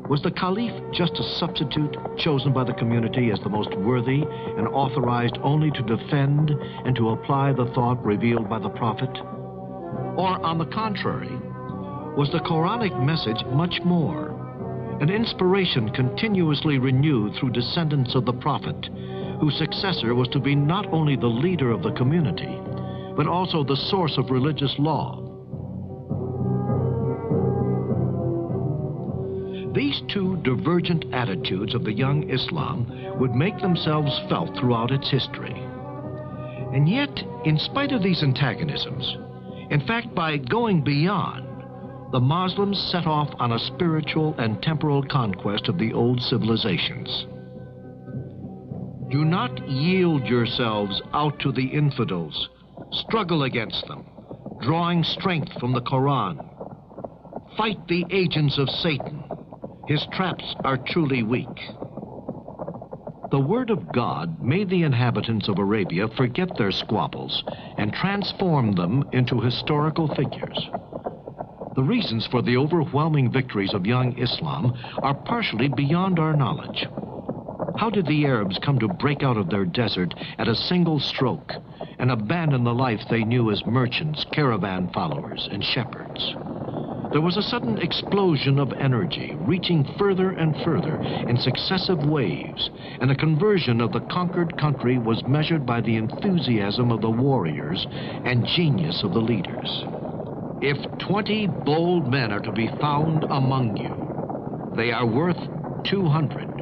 [SPEAKER 1] Was the Caliph just a substitute chosen by the community as the most worthy and authorized only to defend and to apply the thought revealed by the Prophet? Or, on the contrary, was the Quranic message much more, an inspiration continuously renewed through descendants of the Prophet, whose successor was to be not only the leader of the community, but also the source of religious law? These two divergent attitudes of the young Islam would make themselves felt throughout its history. And yet, in spite of these antagonisms, in fact, by going beyond, the Muslims set off on a spiritual and temporal conquest of the old civilizations. Do not yield yourselves out to the infidels. Struggle against them, drawing strength from the Quran. Fight the agents of Satan. His traps are truly weak. The word of God made the inhabitants of Arabia forget their squabbles and transformed them into historical figures. The reasons for the overwhelming victories of young Islam are partially beyond our knowledge. How did the Arabs come to break out of their desert at a single stroke and abandon the life they knew as merchants, caravan followers, and shepherds? There was a sudden explosion of energy, reaching further and further in successive waves, and the conversion of the conquered country was measured by the enthusiasm of the warriors and genius of the leaders. If 20 bold men are to be found among you, they are worth 200.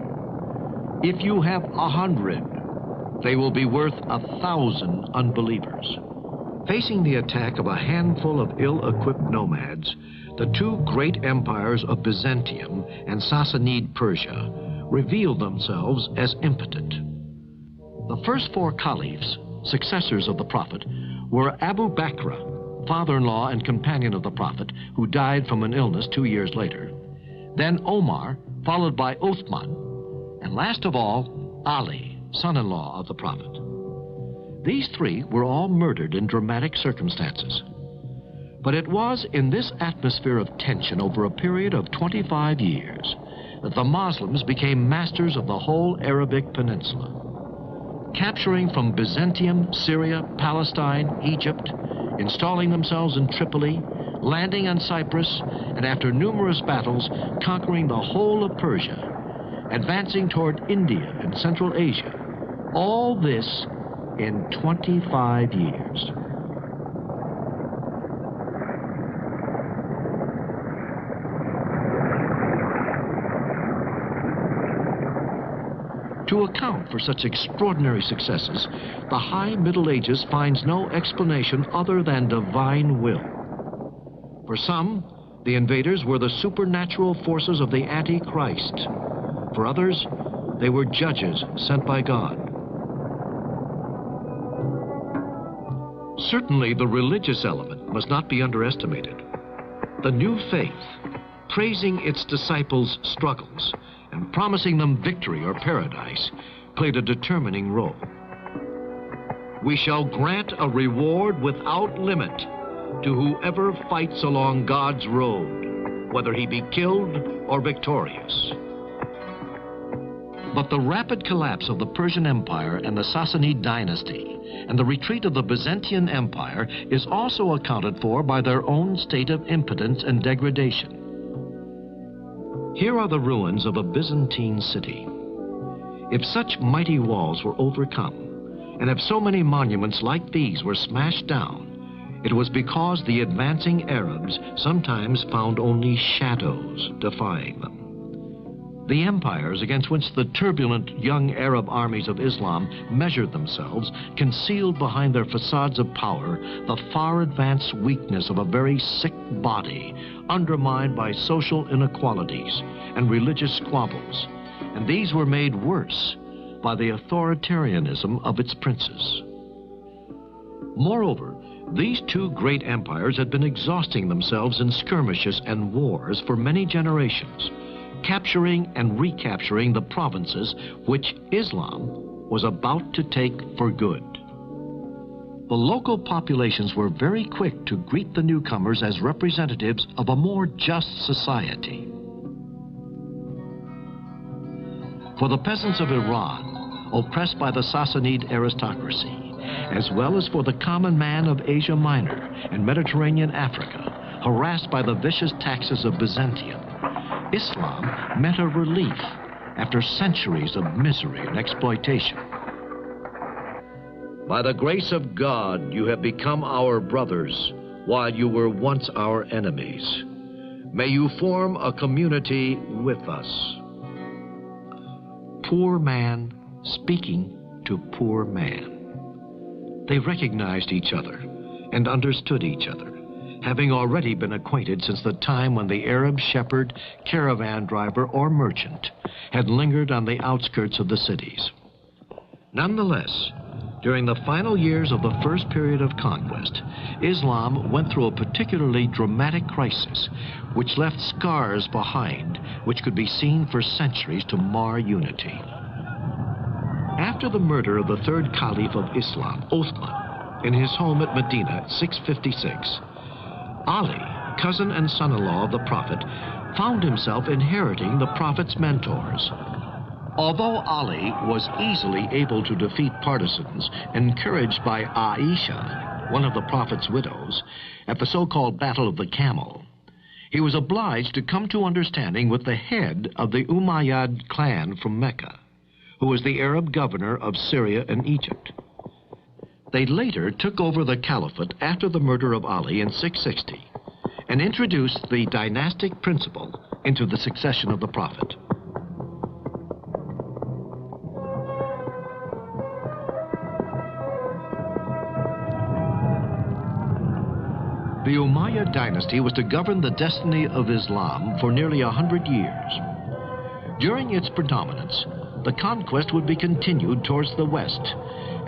[SPEAKER 1] If you have 100, they will be worth 1,000 unbelievers. Facing the attack of a handful of ill-equipped nomads, the two great empires of Byzantium and Sassanid Persia revealed themselves as impotent. The first 4 caliphs, successors of the Prophet, were Abu Bakr, father-in-law and companion of the Prophet, who died from an illness 2 years later. Then Omar, followed by Uthman, and last of all, Ali, son-in-law of the Prophet. These 3 were all murdered in dramatic circumstances. But it was in this atmosphere of tension over a period of 25 years that the Muslims became masters of the whole Arabic Peninsula, capturing from Byzantium, Syria, Palestine, Egypt, installing themselves in Tripoli, landing on Cyprus, and after numerous battles, conquering the whole of Persia, advancing toward India and Central Asia. All this in 25 years. To account for such extraordinary successes, the High Middle Ages finds no explanation other than divine will. For some, the invaders were the supernatural forces of the Antichrist. For others, they were judges sent by God. Certainly, the religious element must not be underestimated. The new faith, praising its disciples' struggles and promising them victory or paradise, played a determining role. We shall grant a reward without limit to whoever fights along God's road, whether he be killed or victorious. But the rapid collapse of the Persian Empire and the Sassanid dynasty and the retreat of the Byzantine Empire is also accounted for by their own state of impotence and degradation. Here are the ruins of a Byzantine city. If such mighty walls were overcome, and if so many monuments like these were smashed down, it was because the advancing Arabs sometimes found only shadows defying them. The empires against which the turbulent young Arab armies of Islam measured themselves concealed behind their facades of power the far advanced weakness of a very sick body, undermined by social inequalities and religious squabbles, and these were made worse by the authoritarianism of its princes. Moreover, these two great empires had been exhausting themselves in skirmishes and wars for many generations, capturing and recapturing the provinces which Islam was about to take for good. The local populations were very quick to greet the newcomers as representatives of a more just society. For the peasants of Iran, oppressed by the Sassanid aristocracy, as well as for the common man of Asia Minor and Mediterranean Africa, harassed by the vicious taxes of Byzantium, Islam meant a relief after centuries of misery and exploitation. By the grace of God, you have become our brothers, while you were once our enemies. May you form a community with us. Poor man speaking to poor man. They recognized each other and understood each other, having already been acquainted since the time when the Arab shepherd, caravan driver, or merchant had lingered on the outskirts of the cities. Nonetheless, during the final years of the first period of conquest, Islam went through a particularly dramatic crisis, which left scars behind which could be seen for centuries to mar unity. After the murder of the third Caliph of Islam, Uthman, in his home at Medina, 656, Ali, cousin and son-in-law of the Prophet, found himself inheriting the Prophet's mentors. Although Ali was easily able to defeat partisans, encouraged by Aisha, one of the Prophet's widows, at the so-called Battle of the Camel, he was obliged to come to understanding with the head of the Umayyad clan from Mecca, who was the Arab governor of Syria and Egypt. They later took over the caliphate after the murder of Ali in 660 and introduced the dynastic principle into the succession of the Prophet. The Umayyad dynasty was to govern the destiny of Islam for nearly 100 years. During its predominance, the conquest would be continued towards the west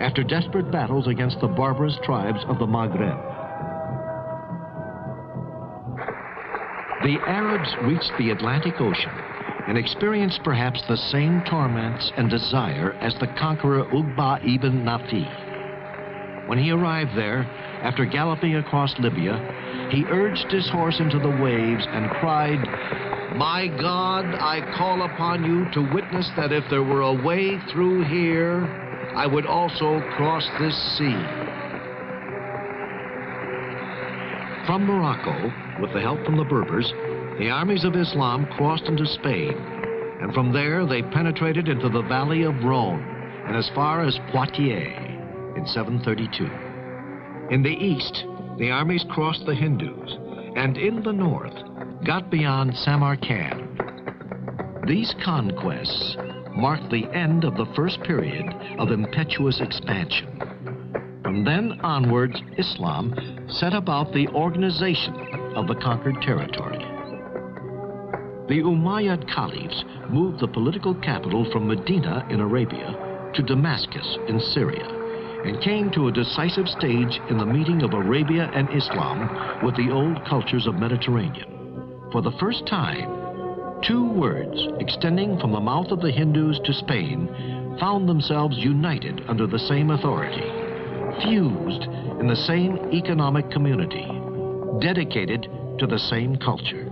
[SPEAKER 1] after desperate battles against the barbarous tribes of the Maghreb. The Arabs reached the Atlantic Ocean and experienced perhaps the same torments and desire as the conqueror Uqba ibn Nafi. When he arrived there, after galloping across Libya, he urged his horse into the waves and cried, "My God, I call upon you to witness that if there were a way through here, I would also cross this sea." From Morocco, with the help from the Berbers, the armies of Islam crossed into Spain, and from there they penetrated into the valley of Rhone and as far as Poitiers in 732. In the east, the armies crossed the Hindus, and in the north, got beyond Samarkand. These conquests marked the end of the first period of impetuous expansion. From then onwards, Islam set about the organization of the conquered territory. The Umayyad caliphs moved the political capital from Medina in Arabia to Damascus in Syria, and came to a decisive stage in the meeting of Arabia and Islam with the old cultures of Mediterranean. For the first time, two words extending from the mouth of the Hindus to Spain found themselves united under the same authority, fused in the same economic community, dedicated to the same culture.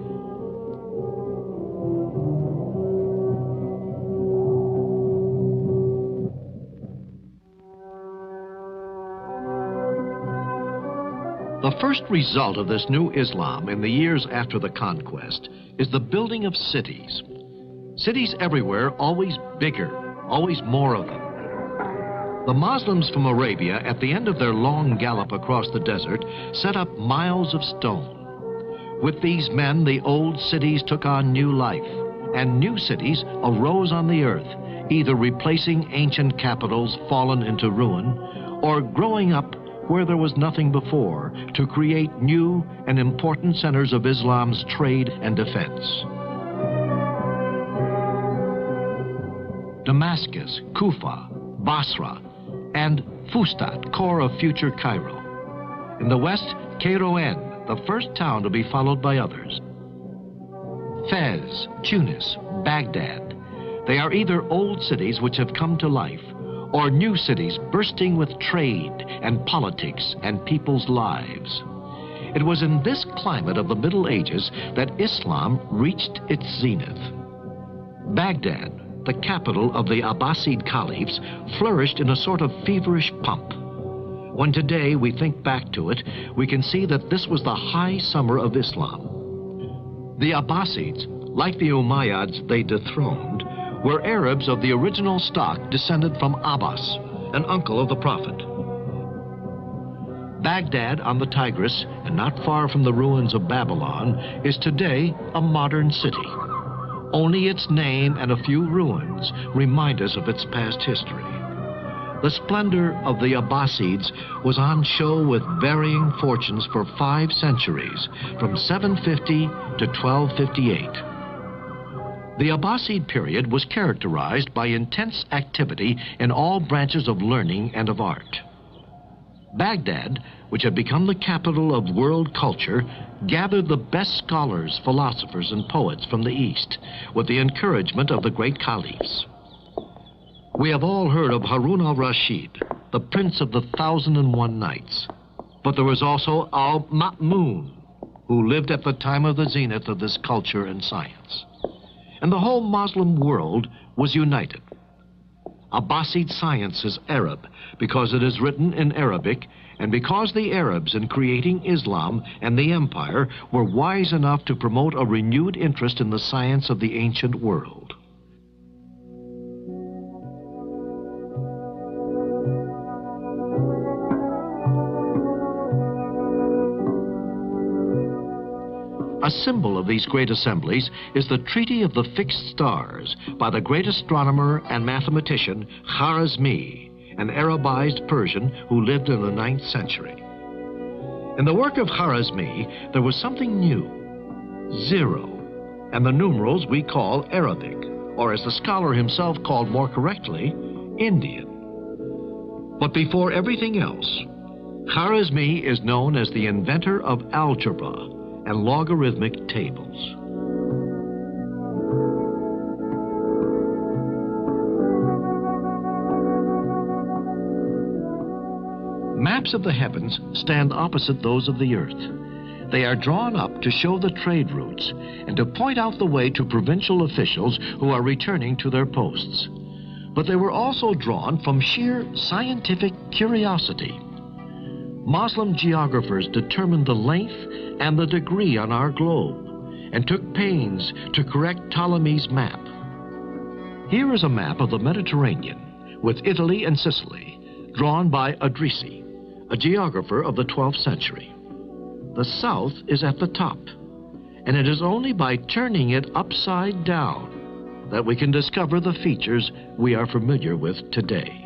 [SPEAKER 1] The first result of this new Islam in the years after the conquest is the building of cities. Cities everywhere, always bigger, always more of them. The Muslims from Arabia, at the end of their long gallop across the desert, set up miles of stone. With these men, the old cities took on new life, and new cities arose on the earth, either replacing ancient capitals fallen into ruin, or growing up where there was nothing before, to create new and important centers of Islam's trade and defense. Damascus, Kufa, Basra, and Fustat, core of future Cairo. In the west, Kairouan, the first town to be followed by others. Fez, Tunis, Baghdad. They are either old cities which have come to life, or new cities bursting with trade and politics and people's lives. It was in this climate of the Middle Ages that Islam reached its zenith. Baghdad, the capital of the Abbasid caliphs, flourished in a sort of feverish pomp. When today we think back to it, we can see that this was the high summer of Islam. The Abbasids, like the Umayyads they dethroned, were Arabs of the original stock descended from Abbas, an uncle of the Prophet. Baghdad on the Tigris, and not far from the ruins of Babylon, is today a modern city. Only its name and a few ruins remind us of its past history. The splendor of the Abbasids was on show with varying fortunes for 5 centuries, from 750 to 1258. The Abbasid period was characterized by intense activity in all branches of learning and of art. Baghdad, which had become the capital of world culture, gathered the best scholars, philosophers, and poets from the East, with the encouragement of the great caliphs. We have all heard of Harun al-Rashid, the prince of the 1,001 Nights. But there was also al-Ma'mun, who lived at the time of the zenith of this culture and science. And the whole Muslim world was united. Abbasid science is Arab because it is written in Arabic, and because the Arabs in creating Islam and the empire were wise enough to promote a renewed interest in the science of the ancient world. A symbol of these great assemblies is the Treaty of the Fixed Stars by the great astronomer and mathematician Khwarizmi, an Arabized Persian who lived in the 9th century. In the work of Khwarizmi, there was something new, 0, and the numerals we call Arabic, or as the scholar himself called more correctly, Indian. But before everything else, Khwarizmi is known as the inventor of algebra and logarithmic tables. Maps of the heavens stand opposite those of the earth. They are drawn up to show the trade routes and to point out the way to provincial officials who are returning to their posts. But they were also drawn from sheer scientific curiosity. Muslim geographers determined the length and the degree on our globe and took pains to correct Ptolemy's map. Here is a map of the Mediterranean with Italy and Sicily, drawn by Idrisi, a geographer of the 12th century. The south is at the top, and it is only by turning it upside down that we can discover the features we are familiar with today.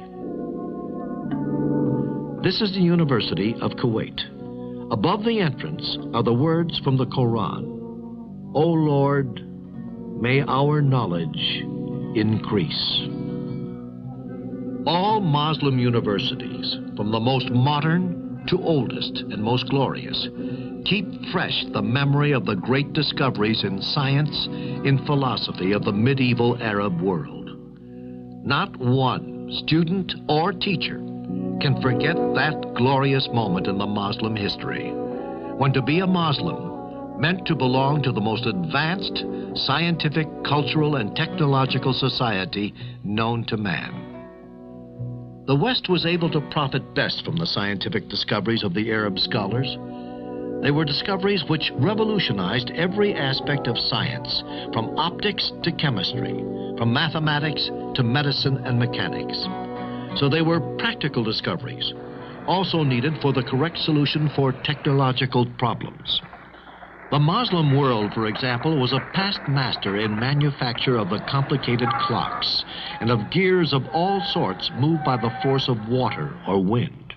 [SPEAKER 1] This is the University of Kuwait. Above the entrance are the words from the Quran. O Lord, may our knowledge increase. All Muslim universities, from the most modern to oldest and most glorious, keep fresh the memory of the great discoveries in science, in philosophy of the medieval Arab world. Not one student or teacher can forget that glorious moment in the Muslim history, when to be a Muslim meant to belong to the most advanced scientific, cultural, and technological society known to man. The West was able to profit best from the scientific discoveries of the Arab scholars. They were discoveries which revolutionized every aspect of science, from optics to chemistry, from mathematics to medicine and mechanics. So they were practical discoveries, also needed for the correct solution for technological problems. The Muslim world, for example, was a past master in manufacture of the complicated clocks and of gears of all sorts moved by the force of water or wind.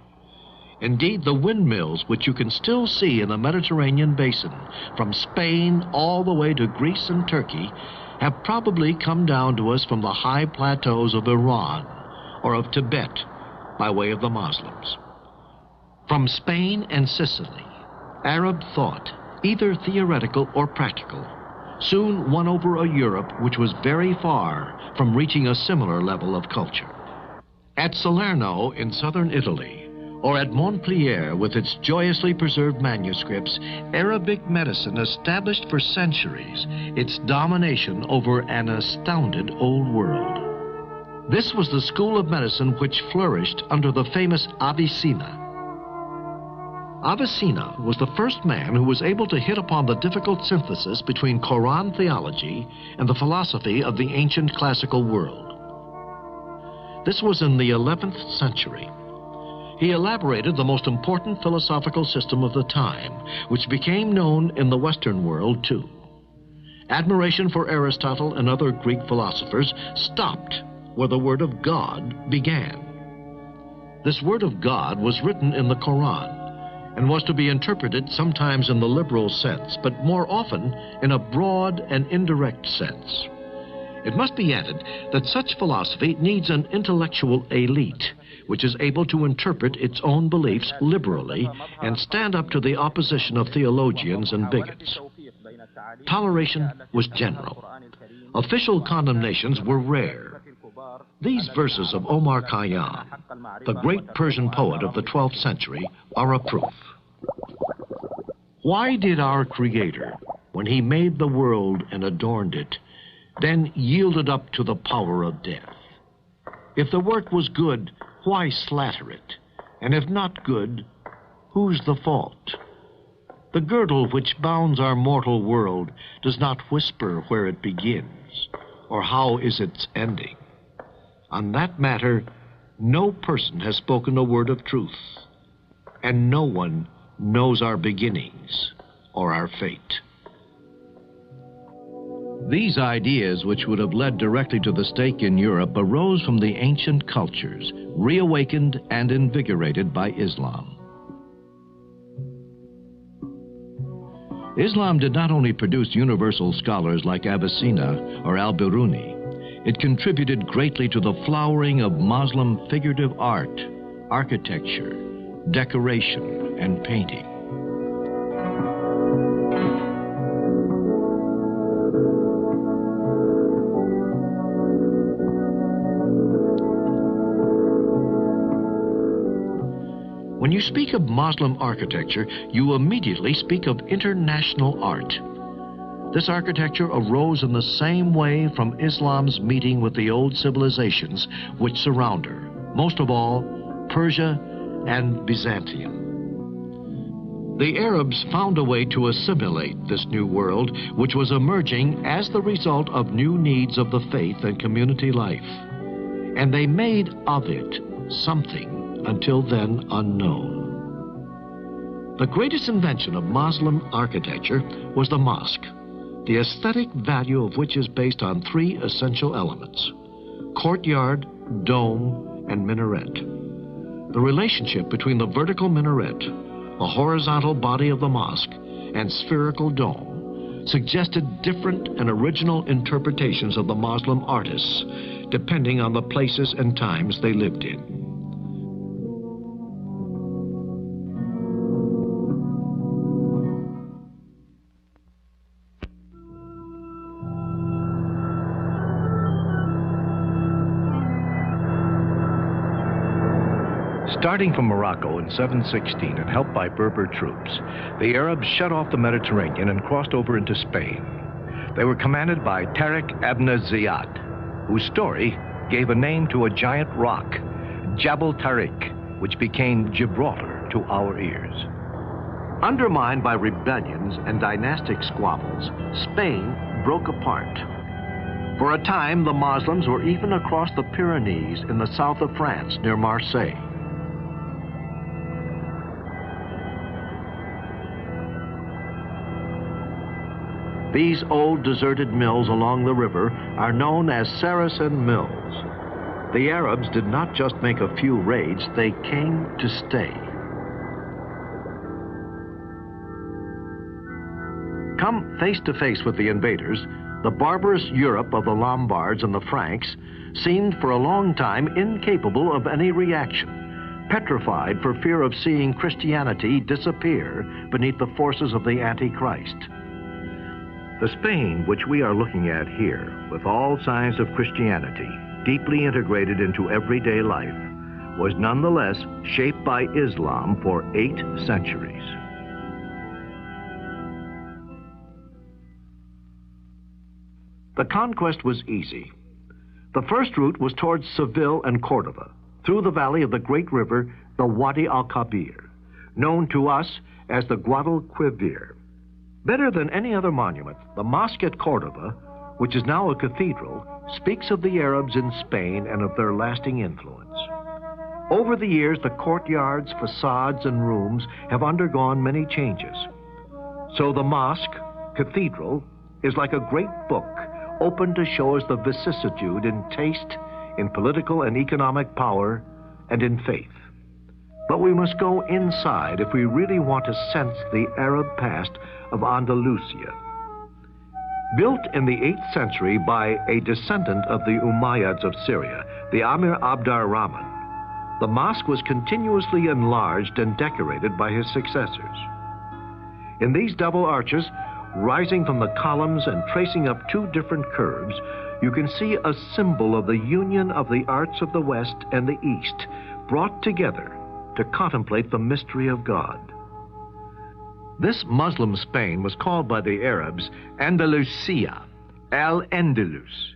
[SPEAKER 1] Indeed, the windmills, which you can still see in the Mediterranean basin, from Spain all the way to Greece and Turkey, have probably come down to us from the high plateaus of Iran or of Tibet by way of the Muslims. From Spain and Sicily, Arab thought, either theoretical or practical, soon won over a Europe which was very far from reaching a similar level of culture. At Salerno in southern Italy, or at Montpellier with its joyously preserved manuscripts, Arabic medicine established for centuries its domination over an astounded old world. This was the school of medicine which flourished under the famous Avicenna. Avicenna was the first man who was able to hit upon the difficult synthesis between Quran theology and the philosophy of the ancient classical world. This was in the 11th century. He elaborated the most important philosophical system of the time, which became known in the Western world too. Admiration for Aristotle and other Greek philosophers stopped where the Word of God began. This Word of God was written in the Quran, and was to be interpreted sometimes in the liberal sense, but more often in a broad and indirect sense. It must be added that such philosophy needs an intellectual elite, which is able to interpret its own beliefs liberally and stand up to the opposition of theologians and bigots. Toleration was general. Official condemnations were rare. These verses of Omar Khayyam, the great Persian poet of the 12th century, are a proof. Why did our Creator, when he made the world and adorned it, then yield it up to the power of death? If the work was good, why slatter it? And if not good, whose the fault? The girdle which bounds our mortal world does not whisper where it begins, or how is its ending. On that matter, no person has spoken a word of truth, and no one knows our beginnings or our fate. These ideas, which would have led directly to the stake in Europe, arose from the ancient cultures, reawakened and invigorated by Islam. Islam did not only produce universal scholars like Avicenna or Al-Biruni, it contributed greatly to the flowering of Muslim figurative art, architecture, decoration, and painting. When you speak of Muslim architecture, you immediately speak of international art. This architecture arose in the same way from Islam's meeting with the old civilizations which surround her, most of all, Persia and Byzantium. The Arabs found a way to assimilate this new world, which was emerging as the result of new needs of the faith and community life. And they made of it something until then unknown. The greatest invention of Muslim architecture was the mosque, the aesthetic value of which is based on three essential elements: courtyard, dome, and minaret. The relationship between the vertical minaret, the horizontal body of the mosque, and spherical dome suggested different and original interpretations of the Muslim artists, depending on the places and times they lived in. Starting from Morocco in 716 and helped by Berber troops, the Arabs shut off the Mediterranean and crossed over into Spain. They were commanded by Tariq ibn Ziyad, whose story gave a name to a giant rock, Jabal Tariq, which became Gibraltar to our ears. Undermined by rebellions and dynastic squabbles, Spain broke apart. For a time, the Muslims were even across the Pyrenees in the south of France near Marseille. These old deserted mills along the river are known as Saracen mills. The Arabs did not just make a few raids, they came to stay. Come face to face with the invaders, the barbarous Europe of the Lombards and the Franks seemed for a long time incapable of any reaction, petrified for fear of seeing Christianity disappear beneath the forces of the Antichrist. The Spain which we are looking at here, with all signs of Christianity deeply integrated into everyday life, was nonetheless shaped by Islam for 8 centuries. The conquest was easy. The first route was towards Seville and Cordova, through the valley of the great river, the Wadi al-Kabir, known to us as the Guadalquivir. Better than any other monument, the mosque at Cordova, which is now a cathedral, speaks of the Arabs in Spain and of their lasting influence. Over the years, the courtyards, facades, and rooms have undergone many changes. So the mosque, cathedral, is like a great book, open to show us the vicissitude in taste, in political and economic power, and in faith. But we must go inside if we really want to sense the Arab past of Andalusia. Built in the 8th century by a descendant of the Umayyads of Syria, the Amir Abd ar-Rahman, the mosque was continuously enlarged and decorated by his successors. In these double arches, rising from the columns and tracing up 2 different curves, you can see a symbol of the union of the arts of the West and the East, brought together to contemplate the mystery of God. This Muslim Spain was called by the Arabs Andalusia, Al-Andalus,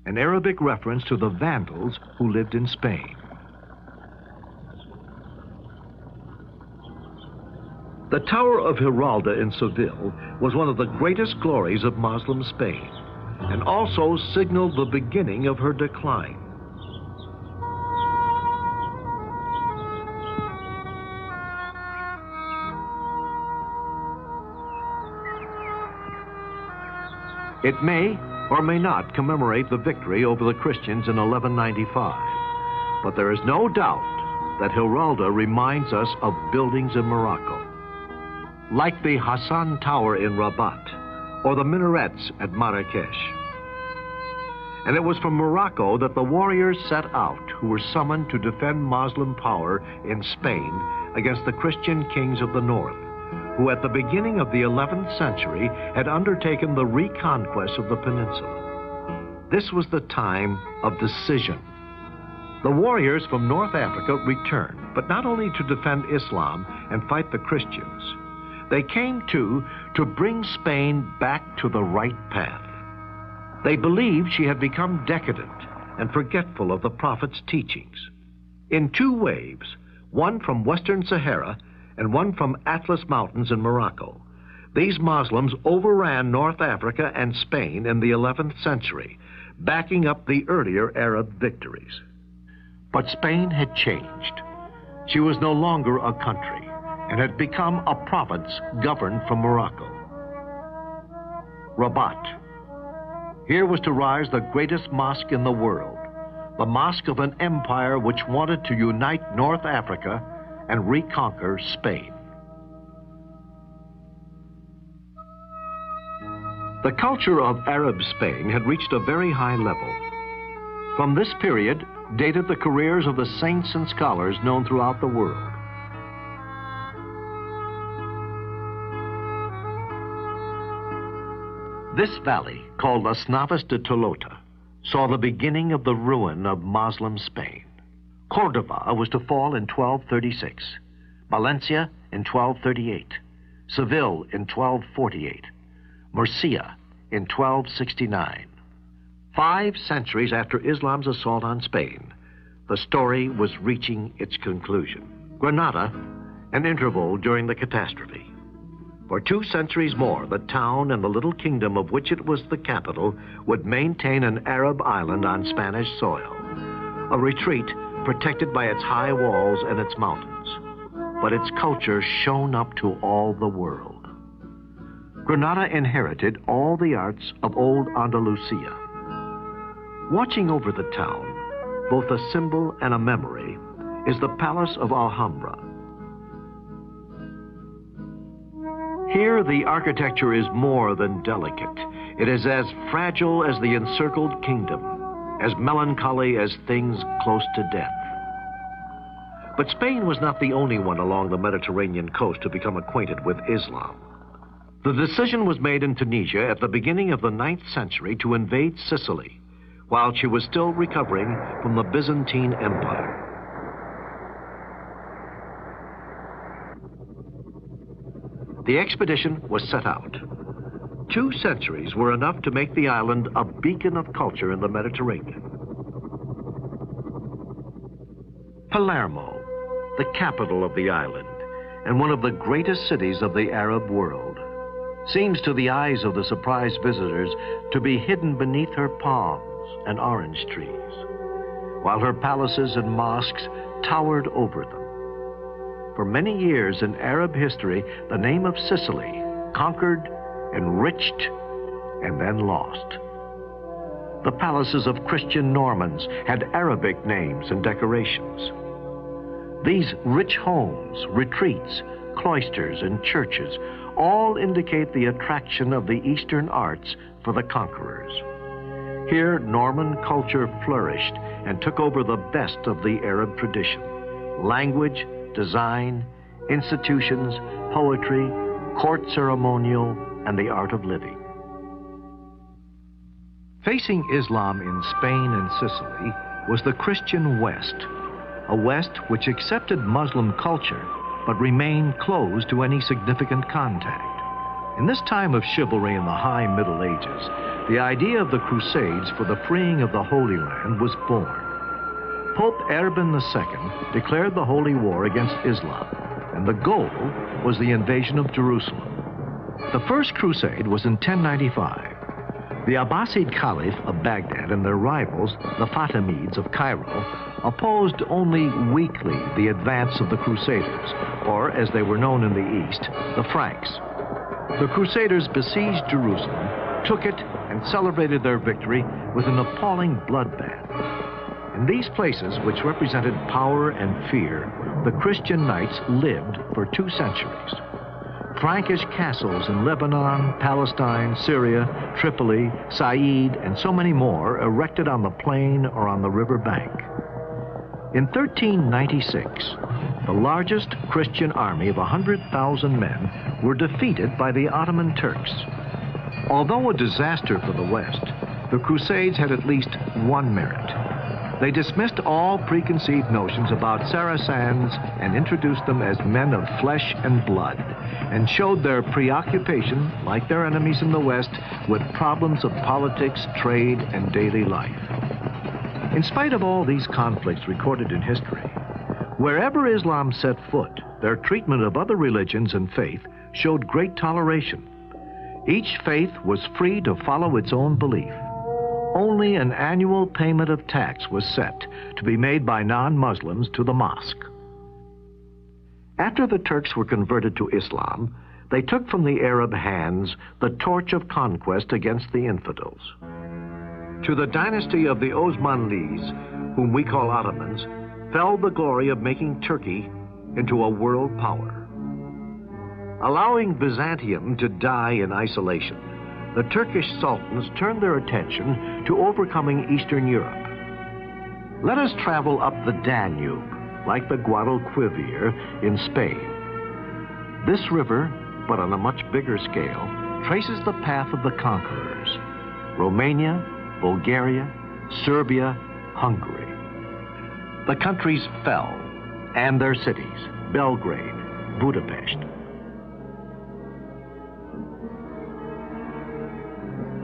[SPEAKER 1] an Arabic reference to the Vandals who lived in Spain. The Tower of Giralda in Seville was one of the greatest glories of Muslim Spain, and also signaled the beginning of her decline. It may or may not commemorate the victory over the Christians in 1195, but there is no doubt that Giralda reminds us of buildings in Morocco, like the Hassan Tower in Rabat or the minarets at Marrakesh. And it was from Morocco that the warriors set out who were summoned to defend Muslim power in Spain against the Christian kings of the north, who at the beginning of the 11th century had undertaken the reconquest of the peninsula. This was the time of decision. The warriors from North Africa returned, but not only to defend Islam and fight the Christians. They came too to bring Spain back to the right path. They believed she had become decadent and forgetful of the Prophet's teachings. In 2 waves, one from Western Sahara and one from Atlas Mountains in Morocco, these Muslims overran North Africa and Spain in the 11th century, backing up the earlier Arab victories. But Spain had changed. She was no longer a country and had become a province governed from Morocco. Rabat. Here was to rise the greatest mosque in the world, the mosque of an empire which wanted to unite North Africa and reconquer Spain. The culture of Arab Spain had reached a very high level. From this period dated the careers of the saints and scholars known throughout the world. This valley, called Las Navas de Tolota, saw the beginning of the ruin of Muslim Spain. Cordova was to fall in 1236, Valencia in 1238, Seville in 1248, Murcia in 1269. 5 centuries after Islam's assault on Spain, the story was reaching its conclusion. Granada, an interval during the catastrophe. For 2 centuries more, the town and the little kingdom of which it was the capital would maintain an Arab island on Spanish soil, a retreat protected by its high walls and its mountains. But its culture shone up to all the world. Granada inherited all the arts of old Andalusia. Watching over the town, both a symbol and a memory, is the Palace of Alhambra. Here, the architecture is more than delicate. It is as fragile as the encircled kingdom, as melancholy as things close to death. But Spain was not the only one along the Mediterranean coast to become acquainted with Islam. The decision was made in Tunisia at the beginning of the 9th century to invade Sicily, while she was still recovering from the Byzantine Empire. The expedition was set out. 2 centuries were enough to make the island a beacon of culture in the Mediterranean. Palermo, the capital of the island, and one of the greatest cities of the Arab world, seems to the eyes of the surprised visitors to be hidden beneath her palms and orange trees, while her palaces and mosques towered over them. For many years in Arab history, the name of Sicily, conquered, enriched, and then lost. The palaces of Christian Normans had Arabic names and decorations. These rich homes, retreats, cloisters, and churches all indicate the attraction of the Eastern arts for the conquerors. Here, Norman culture flourished and took over the best of the Arab tradition: language, design, institutions, poetry, court ceremonial, and the art of living. Facing Islam in Spain and Sicily was the Christian West, a West which accepted Muslim culture but remained closed to any significant contact. In this time of chivalry in the high Middle Ages, the idea of the Crusades for the freeing of the Holy Land was born. Pope Urban II declared the Holy War against Islam, and the goal was the invasion of Jerusalem. The First Crusade was in 1095. The Abbasid Caliph of Baghdad and their rivals, the Fatimids of Cairo, opposed only weakly the advance of the Crusaders, or as they were known in the East, the Franks. The Crusaders besieged Jerusalem, took it, and celebrated their victory with an appalling bloodbath. In these places, which represented power and fear, the Christian knights lived for 2 centuries. Frankish castles in Lebanon, Palestine, Syria, Tripoli, Said, and so many more erected on the plain or on the river bank. In 1396, the largest Christian army of 100,000 men were defeated by the Ottoman Turks. Although a disaster for the West, the Crusades had at least one merit. They dismissed all preconceived notions about Saracens and introduced them as men of flesh and blood, and showed their preoccupation, like their enemies in the West, with problems of politics, trade, and daily life. In spite of all these conflicts recorded in history, wherever Islam set foot, their treatment of other religions and faith showed great toleration. Each faith was free to follow its own belief. Only an annual payment of tax was set to be made by non-Muslims to the mosque. After the Turks were converted to Islam, they took from the Arab hands the torch of conquest against the infidels. To the dynasty of the Osmanlis, whom we call Ottomans, fell the glory of making Turkey into a world power. Allowing Byzantium to die in isolation, the Turkish sultans turned their attention to overcoming Eastern Europe. Let us travel up the Danube, like the Guadalquivir in Spain. This river, but on a much bigger scale, traces the path of the conquerors: Romania, Bulgaria, Serbia, Hungary. The countries fell, and their cities, Belgrade, Budapest.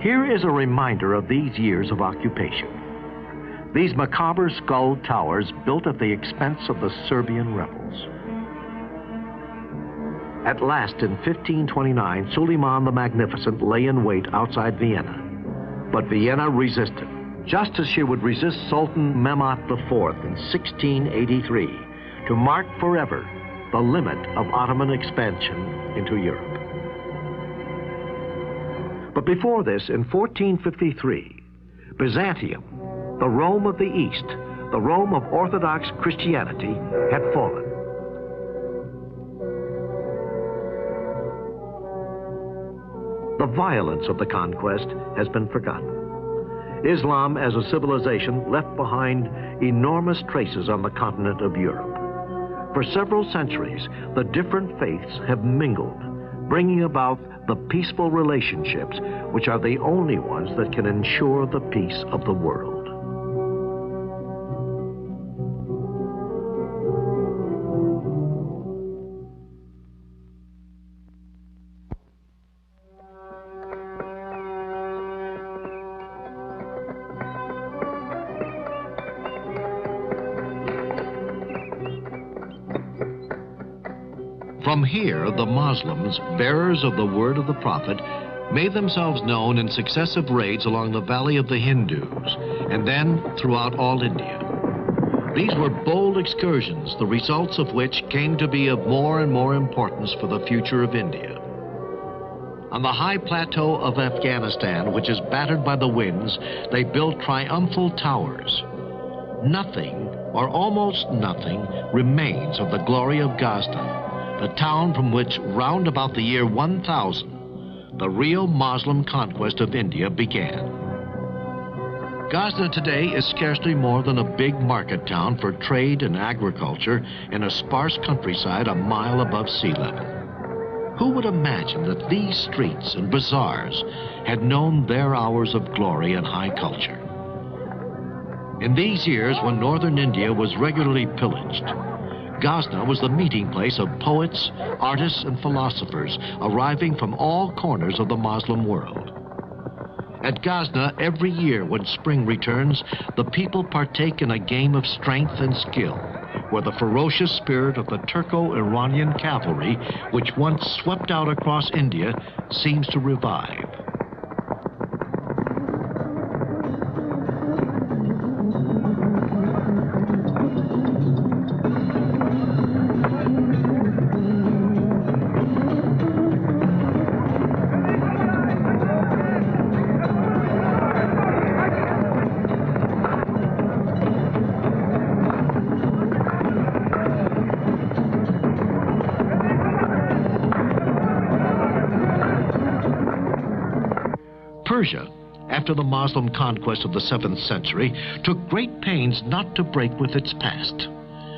[SPEAKER 1] Here is a reminder of these years of occupation. These macabre skull towers built at the expense of the Serbian rebels. At last, in 1529, Suleiman the Magnificent lay in wait outside Vienna. But Vienna resisted, just as she would resist Sultan Mehmet IV in 1683, to mark forever the limit of Ottoman expansion into Europe. But before this, in 1453, Byzantium, the Rome of the East, the Rome of Orthodox Christianity, had fallen. The violence of the conquest has been forgotten. Islam as a civilization left behind enormous traces on the continent of Europe. For several centuries, the different faiths have mingled, bringing about the peaceful relationships which are the only ones that can ensure the peace of the world.
[SPEAKER 2] From here, the Muslims, bearers of the word of the Prophet, made themselves known in successive raids along the valley of the Hindus, and then throughout all India. These were bold excursions, the results of which came to be of more and more importance for the future of India. On the high plateau of Afghanistan, which is battered by the winds, they built triumphal towers. Nothing, or almost nothing, remains of the glory of Ghazni, the town from which, round about the year 1000, the real Muslim conquest of India began. Ghazni today is scarcely more than a big market town for trade and agriculture in a sparse countryside a mile above sea level. Who would imagine that these streets and bazaars had known their hours of glory and high culture? In these years, when northern India was regularly pillaged, Ghazni was the meeting place of poets, artists, and philosophers arriving from all corners of the Muslim world. At Ghazni, every year when spring returns, the people partake in a game of strength and skill, where the ferocious spirit of the Turco-Iranian cavalry, which once swept out across India, seems to revive. Persia, after the Muslim conquest of the 7th century, took great pains not to break with its past.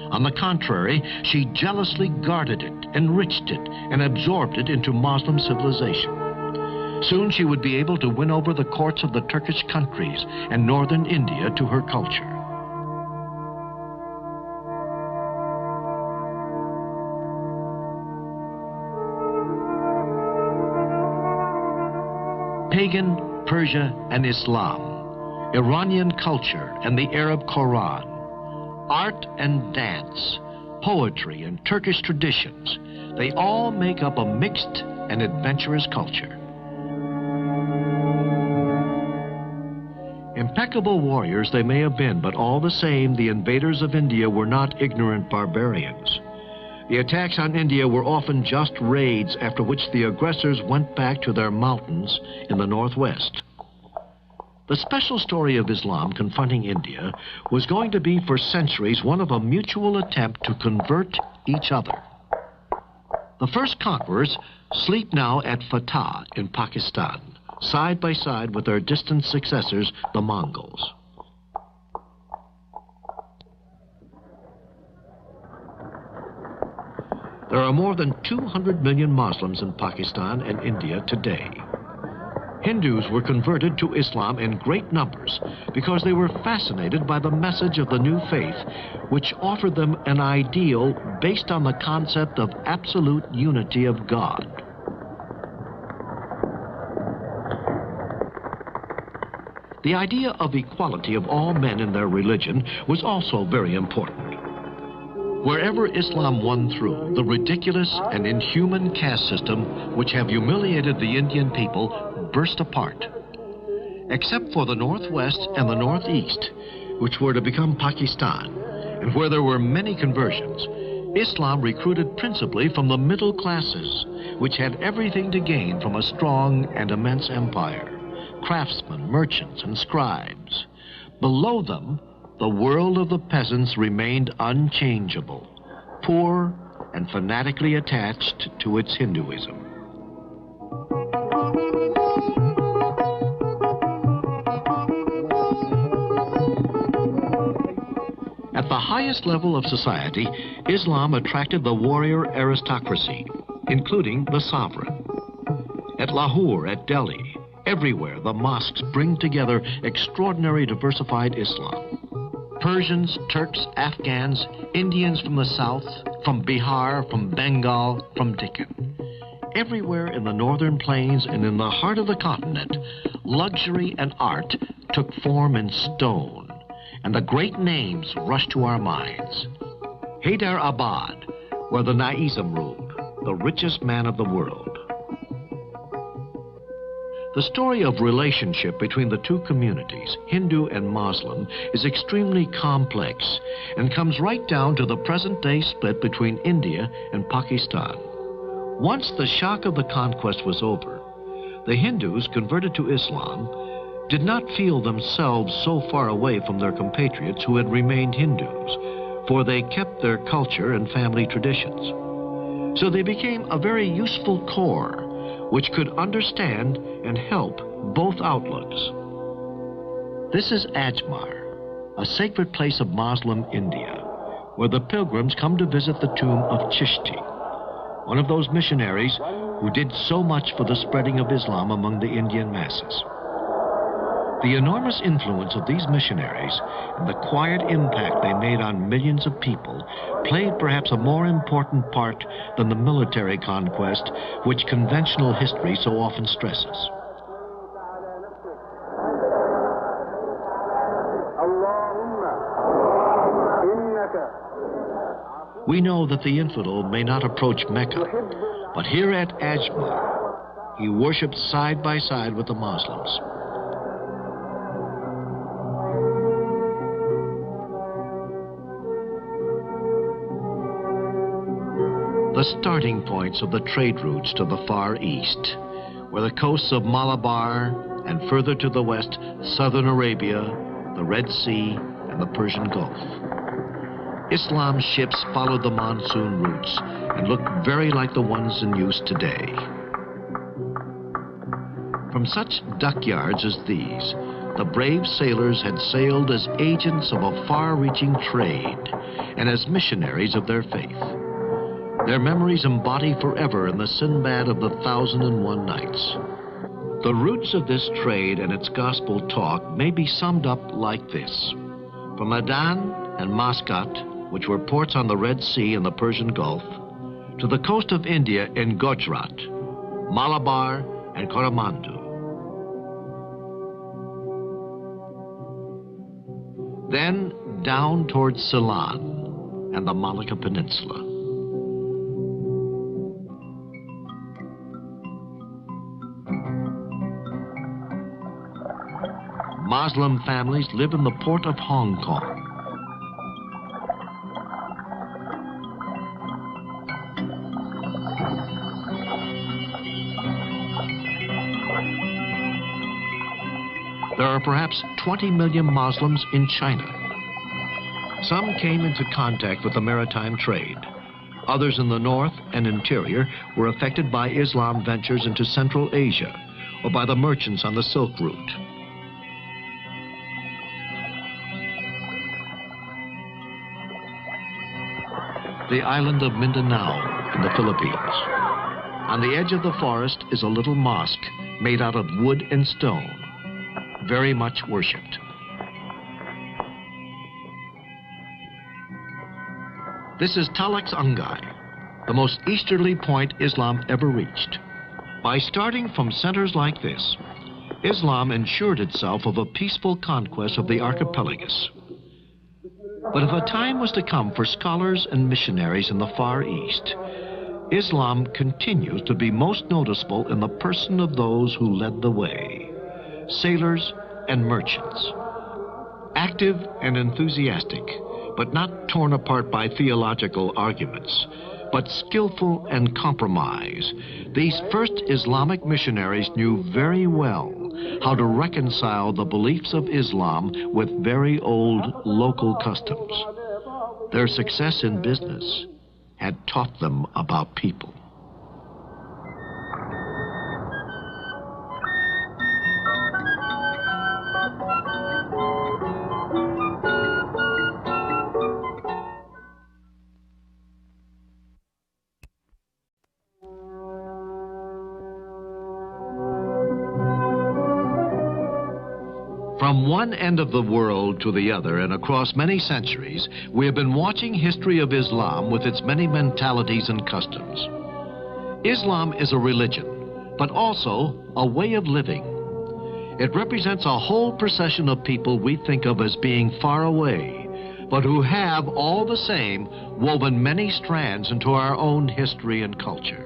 [SPEAKER 2] On the contrary, she jealously guarded it, enriched it, and absorbed it into Muslim civilization. Soon she would be able to win over the courts of the Turkish countries and northern India to her culture. Pagan, Persia, and Islam, Iranian culture and the Arab Quran, art and dance, poetry and Turkish traditions, they all make up a mixed and adventurous culture. Impeccable warriors they may have been, but all the same, the invaders of India were not ignorant barbarians. The attacks on India were often just raids, after which the aggressors went back to their mountains in the northwest. The special story of Islam confronting India was going to be for centuries one of a mutual attempt to convert each other. The first conquerors sleep now at Fatah in Pakistan, side by side with their distant successors, the Mongols. There are more than 200 million Muslims in Pakistan and India today. Hindus were converted to Islam in great numbers because they were fascinated by the message of the new faith, which offered them an ideal based on the concept of absolute unity of God. The idea of equality of all men in their religion was also very important. Wherever Islam won through, the ridiculous and inhuman caste system which have humiliated the Indian people burst apart. Except for the northwest and the northeast, which were to become Pakistan, and where there were many conversions, Islam recruited principally from the middle classes, which had everything to gain from a strong and immense empire: craftsmen, merchants, and scribes. Below them, the world of the peasants remained unchangeable, poor and fanatically attached to its Hinduism. At the highest level of society, Islam attracted the warrior aristocracy, including the sovereign. At Lahore, at Delhi, everywhere the mosques bring together extraordinary diversified Islam. Persians, Turks, Afghans, Indians from the south, from Bihar, from Bengal, from Deccan. Everywhere in the northern plains and in the heart of the continent, luxury and art took form in stone, and the great names rushed to our minds. Hyderabad, where the Nizam ruled, the richest man of the world. The story of relationship between the two communities, Hindu and Muslim, is extremely complex and comes right down to the present-day split between India and Pakistan. Once the shock of the conquest was over, the Hindus converted to Islam did not feel themselves so far away from their compatriots who had remained Hindus, for they kept their culture and family traditions. So they became a very useful core which could understand and help both outlooks. This is Ajmer, a sacred place of Muslim India, where the pilgrims come to visit the tomb of Chishti, one of those missionaries who did so much for the spreading of Islam among the Indian masses. The enormous influence of these missionaries and the quiet impact they made on millions of people played perhaps a more important part than the military conquest which conventional history so often stresses. We know that the infidel may not approach Mecca, but here at Ajmer, he worshipped side by side with the Muslims. The starting points of the trade routes to the Far East were the coasts of Malabar and further to the west, southern Arabia, the Red Sea, and the Persian Gulf. Islam's ships followed the monsoon routes and looked very like the ones in use today. From such dockyards as these, the brave sailors had sailed as agents of a far-reaching trade and as missionaries of their faith. Their memories embody forever in the Sinbad of the 1001 Nights. The roots of this trade and its gospel talk may be summed up like this. From Aden and Muscat, which were ports on the Red Sea and the Persian Gulf, to the coast of India in Gujarat, Malabar, and Coromandel. Then down towards Ceylon and the Malacca Peninsula. Muslim families live in the port of Hong Kong. There are perhaps 20 million Muslims in China. Some came into contact with the maritime trade. Others in the north and interior were affected by Islam ventures into Central Asia, or by the merchants on the Silk Route. The island of Mindanao in the Philippines. On the edge of the forest is a little mosque made out of wood and stone, very much worshipped. This is Talax Angay, the most easterly point Islam ever reached. By starting from centers like this, Islam ensured itself of a peaceful conquest of the archipelagus. But if a time was to come for scholars and missionaries in the Far East, Islam continues to be most noticeable in the person of those who led the way, sailors and merchants. Active and enthusiastic, but not torn apart by theological arguments, but skillful and compromise, these first Islamic missionaries knew very well how to reconcile the beliefs of Islam with very old local customs. Their success in business had taught them about people. From one end of the world to the other and across many centuries, we have been watching history of Islam with its many mentalities and customs. Islam is a religion, but also a way of living. It represents a whole procession of people we think of as being far away, but who have, all the same, woven many strands into our own history and culture.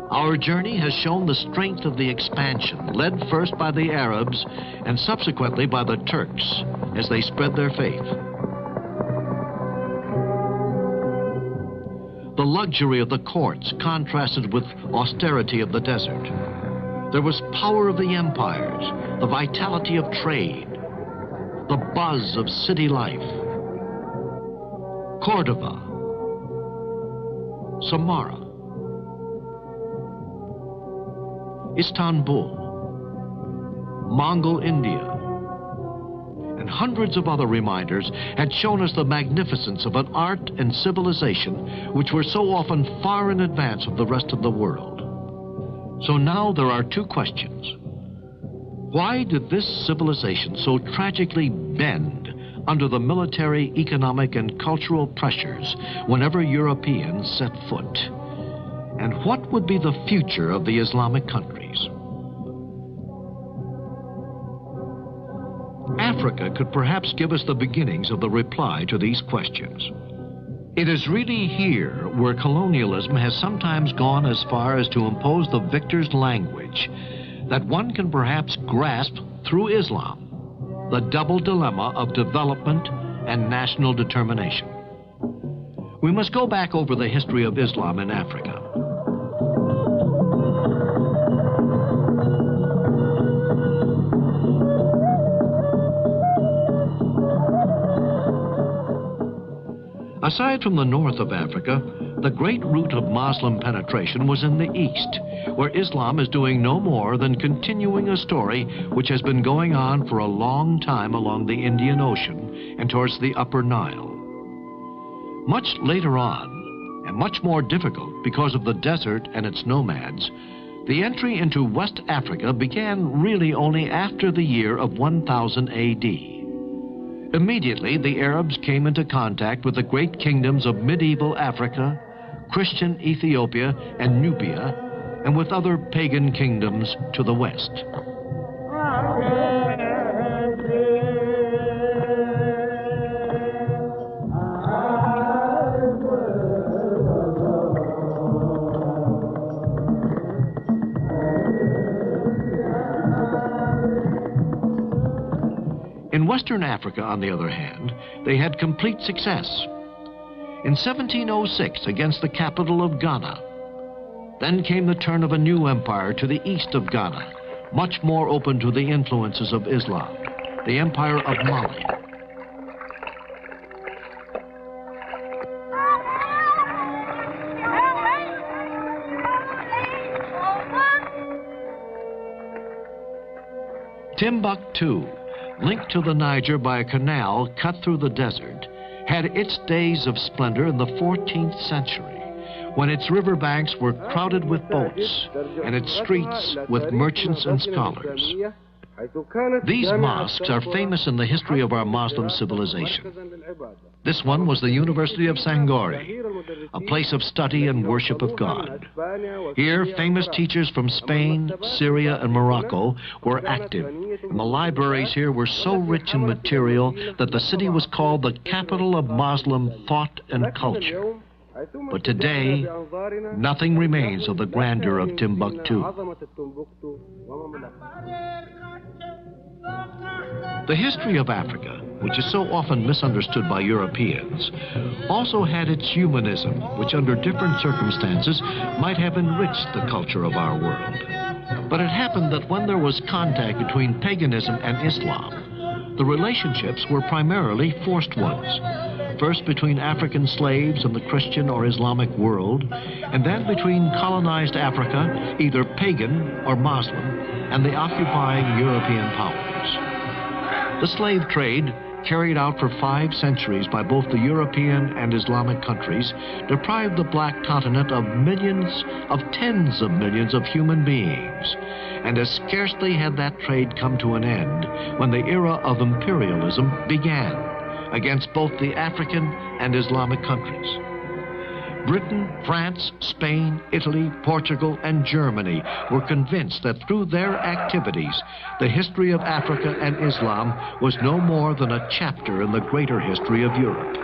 [SPEAKER 2] Our journey has shown the strength of the expansion, led first by the Arabs and subsequently by the Turks as they spread their faith. The luxury of the courts contrasted with austerity of the desert. There was power of the empires, the vitality of trade, the buzz of city life. Cordoba, Samarra, Istanbul, Mongol India, and hundreds of other reminders had shown us the magnificence of an art and civilization which were so often far in advance of the rest of the world. So now there are two questions. Why did this civilization so tragically bend under the military, economic, and cultural pressures whenever Europeans set foot? And what would be the future of the Islamic countries? Africa could perhaps give us the beginnings of the reply to these questions. It is really here where colonialism has sometimes gone as far as to impose the victor's language that one can perhaps grasp through Islam, the double dilemma of development and national determination. We must go back over the history of Islam in Africa. Aside from the north of Africa, the great route of Muslim penetration was in the east, where Islam is doing no more than continuing a story which has been going on for a long time along the Indian Ocean and towards the Upper Nile. Much later on, and much more difficult because of the desert and its nomads, the entry into West Africa began really only after the year of 1000 AD. Immediately, the Arabs came into contact with the great kingdoms of medieval Africa, Christian Ethiopia and Nubia, and with other pagan kingdoms to the west. In Western Africa, on the other hand, they had complete success. In 1706, against the capital of Ghana, then came the turn of a new empire to the east of Ghana, much more open to the influences of Islam, the Empire of Mali. Timbuktu, linked to the Niger by a canal cut through the desert, had its days of splendor in the 14th century, when its riverbanks were crowded with boats and its streets with merchants and scholars. These mosques are famous in the history of our Muslim civilization. This one was the University of Sangori, a place of study and worship of God. Here, famous teachers from Spain, Syria, and Morocco were active, and the libraries here were so rich in material that the city was called the capital of Muslim thought and culture. But today, nothing remains of the grandeur of Timbuktu. The history of Africa, which is so often misunderstood by Europeans, also had its humanism, which under different circumstances might have enriched the culture of our world. But it happened that when there was contact between paganism and Islam, the relationships were primarily forced ones. First between African slaves and the Christian or Islamic world, and then between colonized Africa, either pagan or Muslim, and the occupying European powers. The slave trade, carried out for 5 centuries by both the European and Islamic countries, deprived the black continent of millions, of tens of millions of human beings. And as scarcely had that trade come to an end when the era of imperialism began against both the African and Islamic countries. Britain, France, Spain, Italy, Portugal, and Germany were convinced that through their activities, the history of Africa and Islam was no more than a chapter in the greater history of Europe.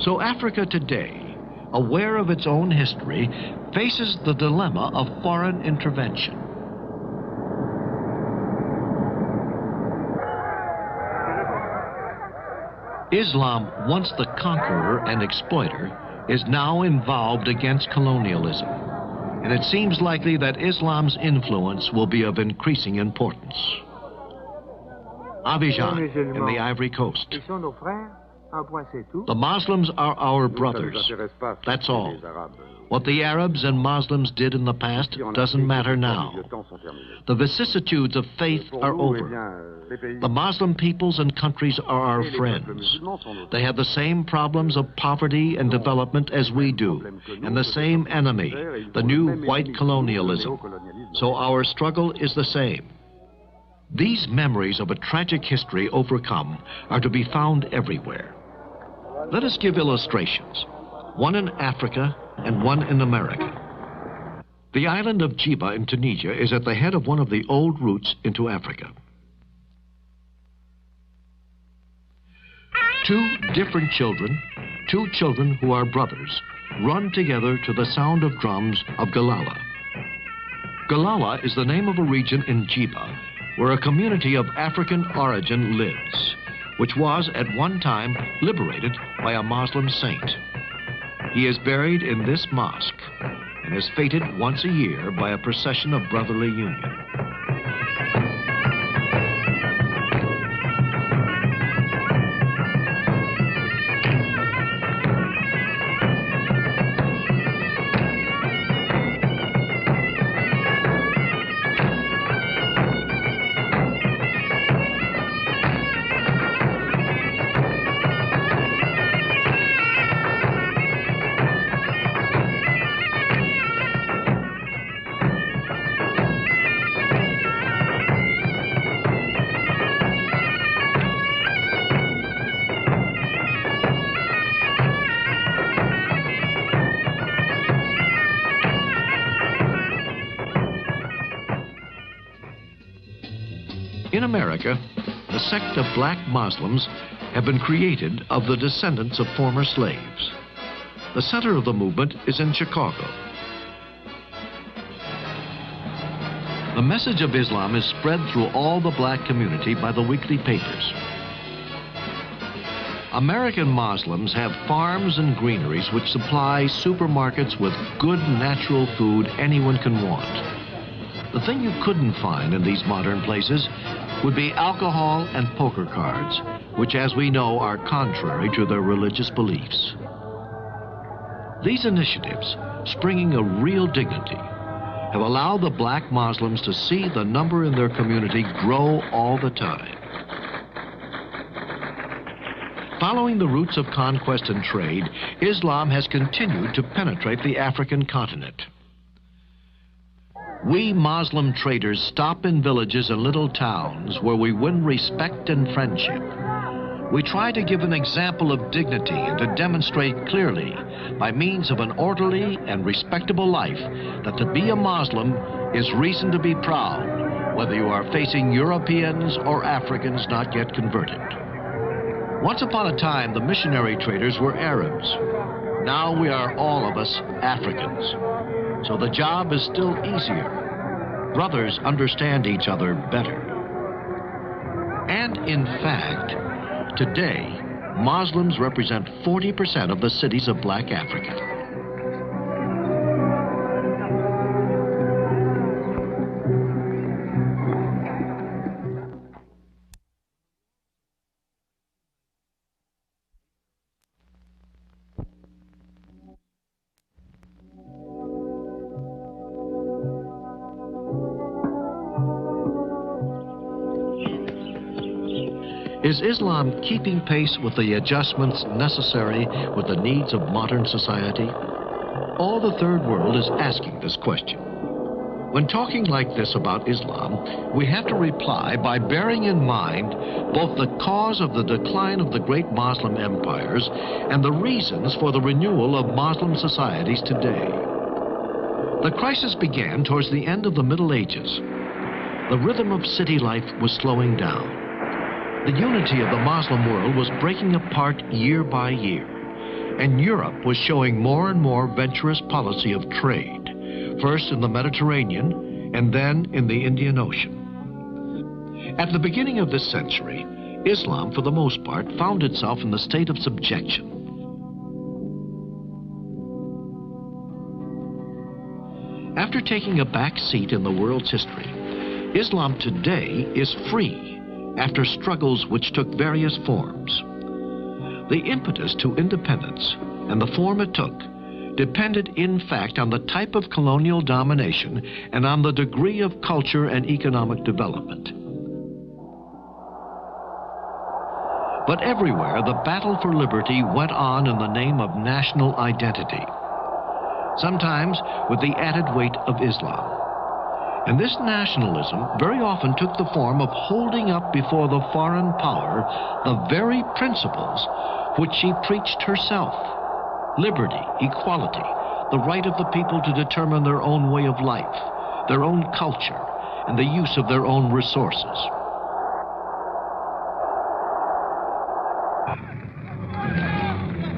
[SPEAKER 2] So Africa today, aware of its own history, faces the dilemma of foreign intervention. Islam, once the conqueror and exploiter, is now involved against colonialism. And it seems likely that Islam's influence will be of increasing importance. Abidjan, in the Ivory Coast. The Muslims are our brothers. That's all. What the Arabs and Muslims did in the past doesn't matter now. The vicissitudes of faith are over. The Muslim peoples and countries are our friends. They have the same problems of poverty and development as we do, and the same enemy, the new white colonialism. So our struggle is the same. These memories of a tragic history overcome are to be found everywhere. Let us give illustrations, one in Africa and one in America. The island of Jiba in Tunisia is at the head of one of the old routes into Africa. 2 different children, 2 children who are brothers, run together to the sound of drums of Galala. Galala is the name of a region in Jiba where a community of African origin lives, which was at one time liberated by a Muslim saint. He is buried in this mosque and is feted once a year by a procession of brotherly union. In America, a sect of black Muslims have been created of the descendants of former slaves. The center of the movement is in Chicago. The message of Islam is spread through all the black community by the weekly papers. American Muslims have farms and greeneries which supply supermarkets with good natural food anyone can want. The thing you couldn't find in these modern places would be alcohol and poker cards, which, as we know, are contrary to their religious beliefs. These initiatives, springing a real dignity, have allowed the black Muslims to see the number in their community grow all the time. Following the routes of conquest and trade, Islam has continued to penetrate the African continent. We Muslim traders stop in villages and little towns where we win respect and friendship. We try to give an example of dignity and to demonstrate clearly, by means of an orderly and respectable life, that to be a Muslim is reason to be proud, whether you are facing Europeans or Africans not yet converted. Once upon a time, the missionary traders were Arabs. Now we are all of us Africans. So the job is still easier. Brothers understand each other better. And in fact, today, Muslims represent 40% of the cities of black Africa. Is Islam keeping pace with the adjustments necessary with the needs of modern society? All the third world is asking this question. When talking like this about Islam, we have to reply by bearing in mind both the cause of the decline of the great Muslim empires and the reasons for the renewal of Muslim societies today. The crisis began towards the end of the Middle Ages. The rhythm of city life was slowing down. The unity of the Muslim world was breaking apart year by year, and Europe was showing more and more venturous policy of trade, first in the Mediterranean and then in the Indian Ocean. At the beginning of this century, Islam, for the most part, found itself in the state of subjection. After taking a back seat in the world's history, Islam today is free after struggles which took various forms. The impetus to independence and the form it took depended in fact on the type of colonial domination and on the degree of culture and economic development. But everywhere the battle for liberty went on in the name of national identity, sometimes with the added weight of Islam. And this nationalism very often took the form of holding up before the foreign power the very principles which she preached herself: liberty, equality, the right of the people to determine their own way of life, their own culture, and the use of their own resources.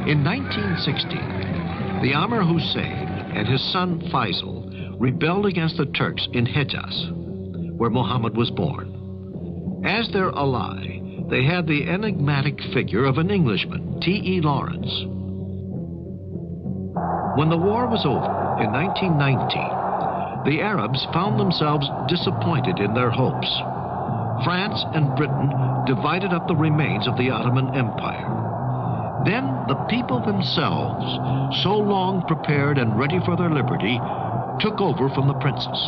[SPEAKER 2] In 1916, the Amir Hussein and his son Faisal rebelled against the Turks in Hejaz, where Muhammad was born. As their ally, they had the enigmatic figure of an Englishman, T.E. Lawrence. When the war was over in 1919, the Arabs found themselves disappointed in their hopes. France and Britain divided up the remains of the Ottoman Empire. Then the people themselves, so long prepared and ready for their liberty, took over from the princes.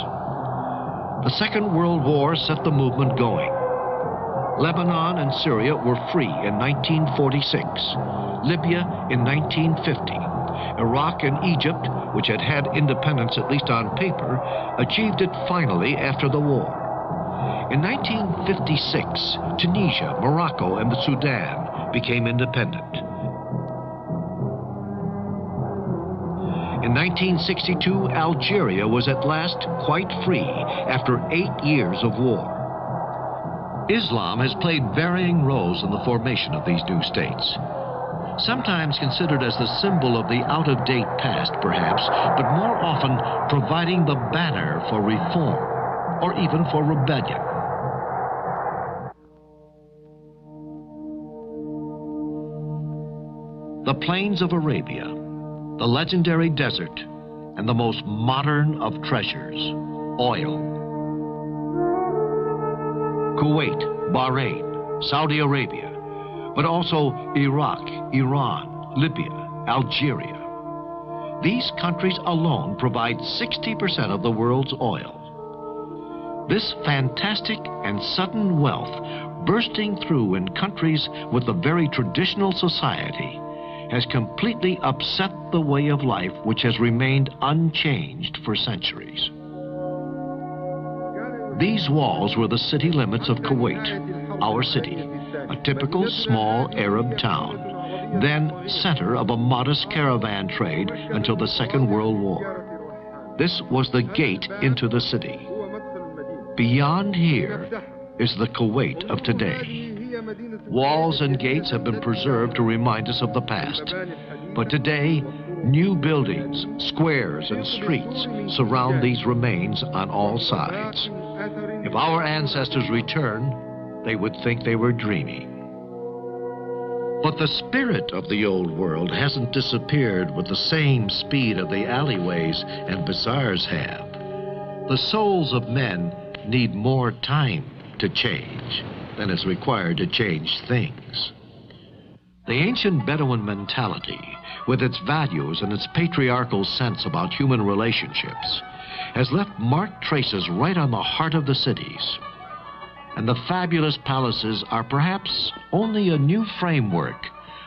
[SPEAKER 2] The Second World War set the movement going. Lebanon and Syria were free in 1946, Libya in 1950. Iraq and Egypt, which had had independence at least on paper, achieved it finally after the war. In 1956, Tunisia, Morocco, and the Sudan became independent. In 1962, Algeria was at last quite free after 8 years of war. Islam has played varying roles in the formation of these new states. Sometimes considered as the symbol of the out-of-date past, perhaps, but more often providing the banner for reform, or even for rebellion. the plains of Arabia, the legendary desert, and the most modern of treasures, oil. Kuwait, Bahrain, Saudi Arabia, but also Iraq, Iran, Libya, Algeria. These countries alone provide 60% of the world's oil. This fantastic and sudden wealth bursting through in countries with a very traditional society has completely upset the way of life which has remained unchanged for centuries. These walls were the city limits of Kuwait, our city, a typical small Arab town, then center of a modest caravan trade until the Second World War. This was the gate into the city. Beyond here is the Kuwait of today. Walls and gates have been preserved to remind us of the past. But today, new buildings, squares, and streets surround these remains on all sides. If our ancestors return, they would think they were dreaming. But the spirit of the old world hasn't disappeared with the same speed of the alleyways and bazaars have. The souls of men need more time to change than is required to change things. The ancient Bedouin mentality, with its values and its patriarchal sense about human relationships, has left marked traces right on the heart of the cities. And the fabulous palaces are perhaps only a new framework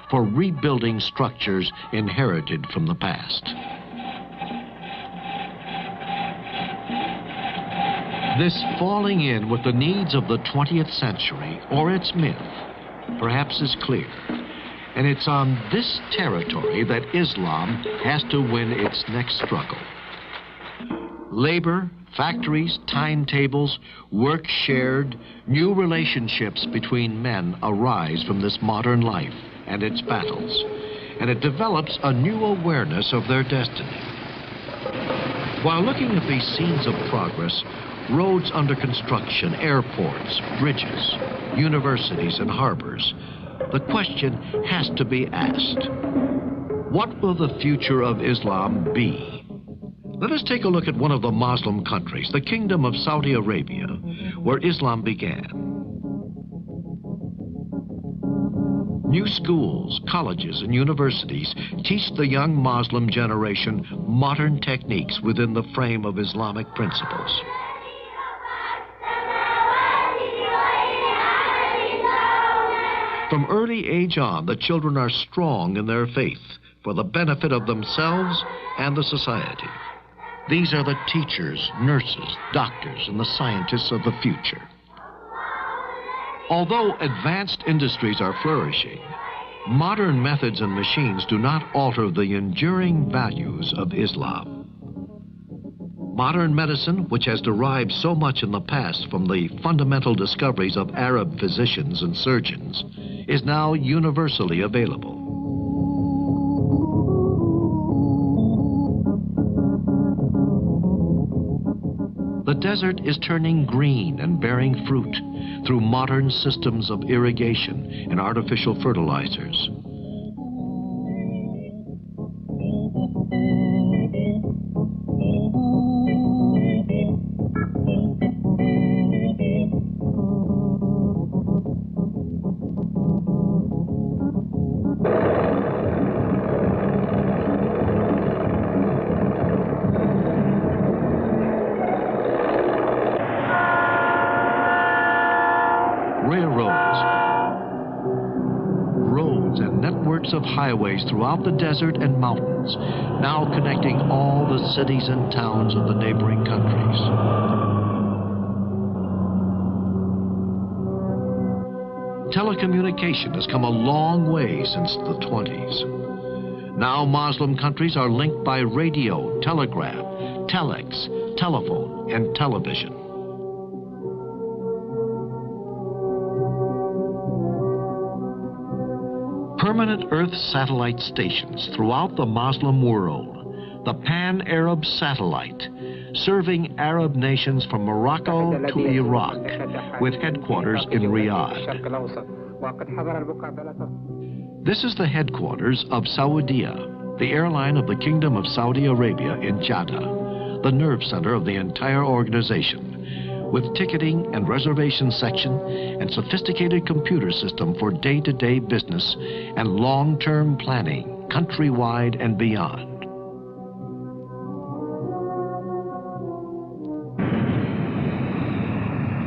[SPEAKER 2] for rebuilding structures inherited from the past. This falling in with the needs of the 20th century, or its myth, perhaps is clear. And it's on this territory that Islam has to win its next struggle. Labor, factories, timetables, work shared, new relationships between men arise from this modern life and its battles, and it develops a new awareness of their destiny. While looking at these scenes of progress, roads under construction, airports, bridges, universities, and harbors, the question has to be asked: what will the future of Islam be? Let us take a look at one of the Muslim countries, the Kingdom of Saudi Arabia, where Islam began. New schools, colleges, and universities teach the young Muslim generation modern techniques within the frame of Islamic principles. From early age on, the children are strong in their faith for the benefit of themselves and the society. These are the teachers, nurses, doctors, and the scientists of the future. Although advanced industries are flourishing, modern methods and machines do not alter the enduring values of Islam. Modern medicine, which has derived so much in the past from the fundamental discoveries of Arab physicians and surgeons, is now universally available. The desert is turning green and bearing fruit through modern systems of irrigation and artificial fertilizers. Of highways throughout the desert and mountains, now connecting all the cities and towns of the neighboring countries. Telecommunication has come a long way since the 20s. Now Muslim countries are linked by radio, telegraph, telex, telephone, and television. Permanent Earth satellite stations throughout the Muslim world, the Pan-Arab Satellite, serving Arab nations from Morocco to Iraq, with headquarters in Riyadh. This is the headquarters of Saudia, the airline of the Kingdom of Saudi Arabia in Jeddah, the nerve center of the entire organization, with ticketing and reservation section and sophisticated computer system for day-to-day business and long-term planning, countrywide and beyond.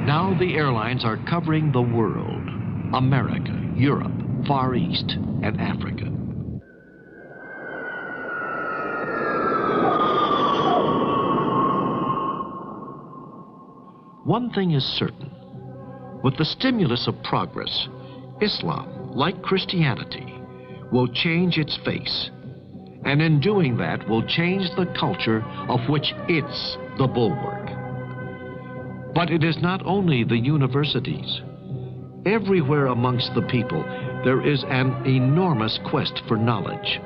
[SPEAKER 2] Now the airlines are covering the world: America, Europe, Far East, and Africa. One thing is certain. With the stimulus of progress, Islam, like Christianity, will change its face, and in doing that will change the culture of which it's the bulwark. But it is not only the universities. Everywhere amongst the people, there is an enormous quest for knowledge.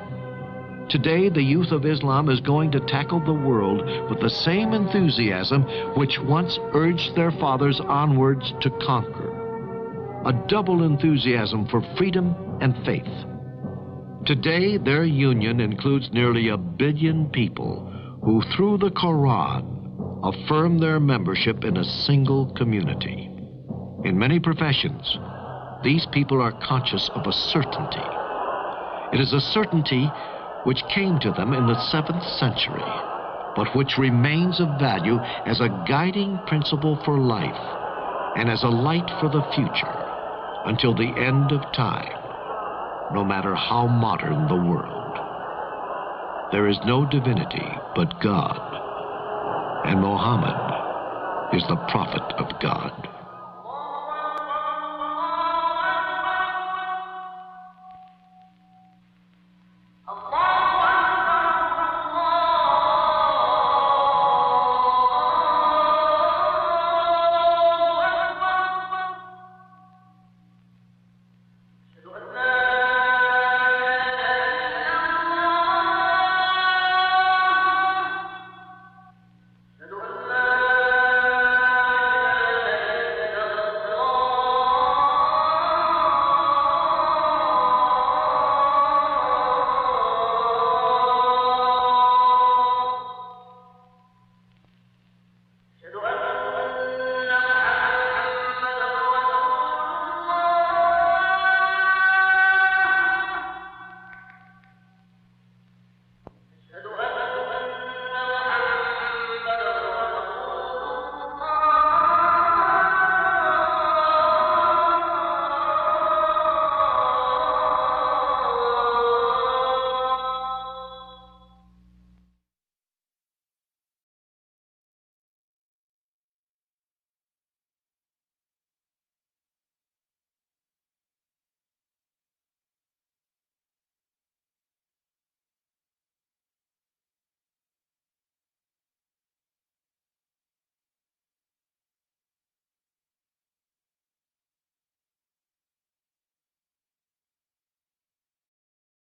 [SPEAKER 2] Today, the youth of Islam is going to tackle the world with the same enthusiasm which once urged their fathers onwards to conquer. A double enthusiasm for freedom and faith. Today, their union includes nearly 1 billion people who, through the Quran, affirm their membership in a single community. In many professions, these people are conscious of a certainty. It is a certainty which came to them in the 7th century, but which remains of value as a guiding principle for life and as a light for the future until the end of time, no matter how modern the world. There is no divinity but God, and Muhammad is the prophet of God.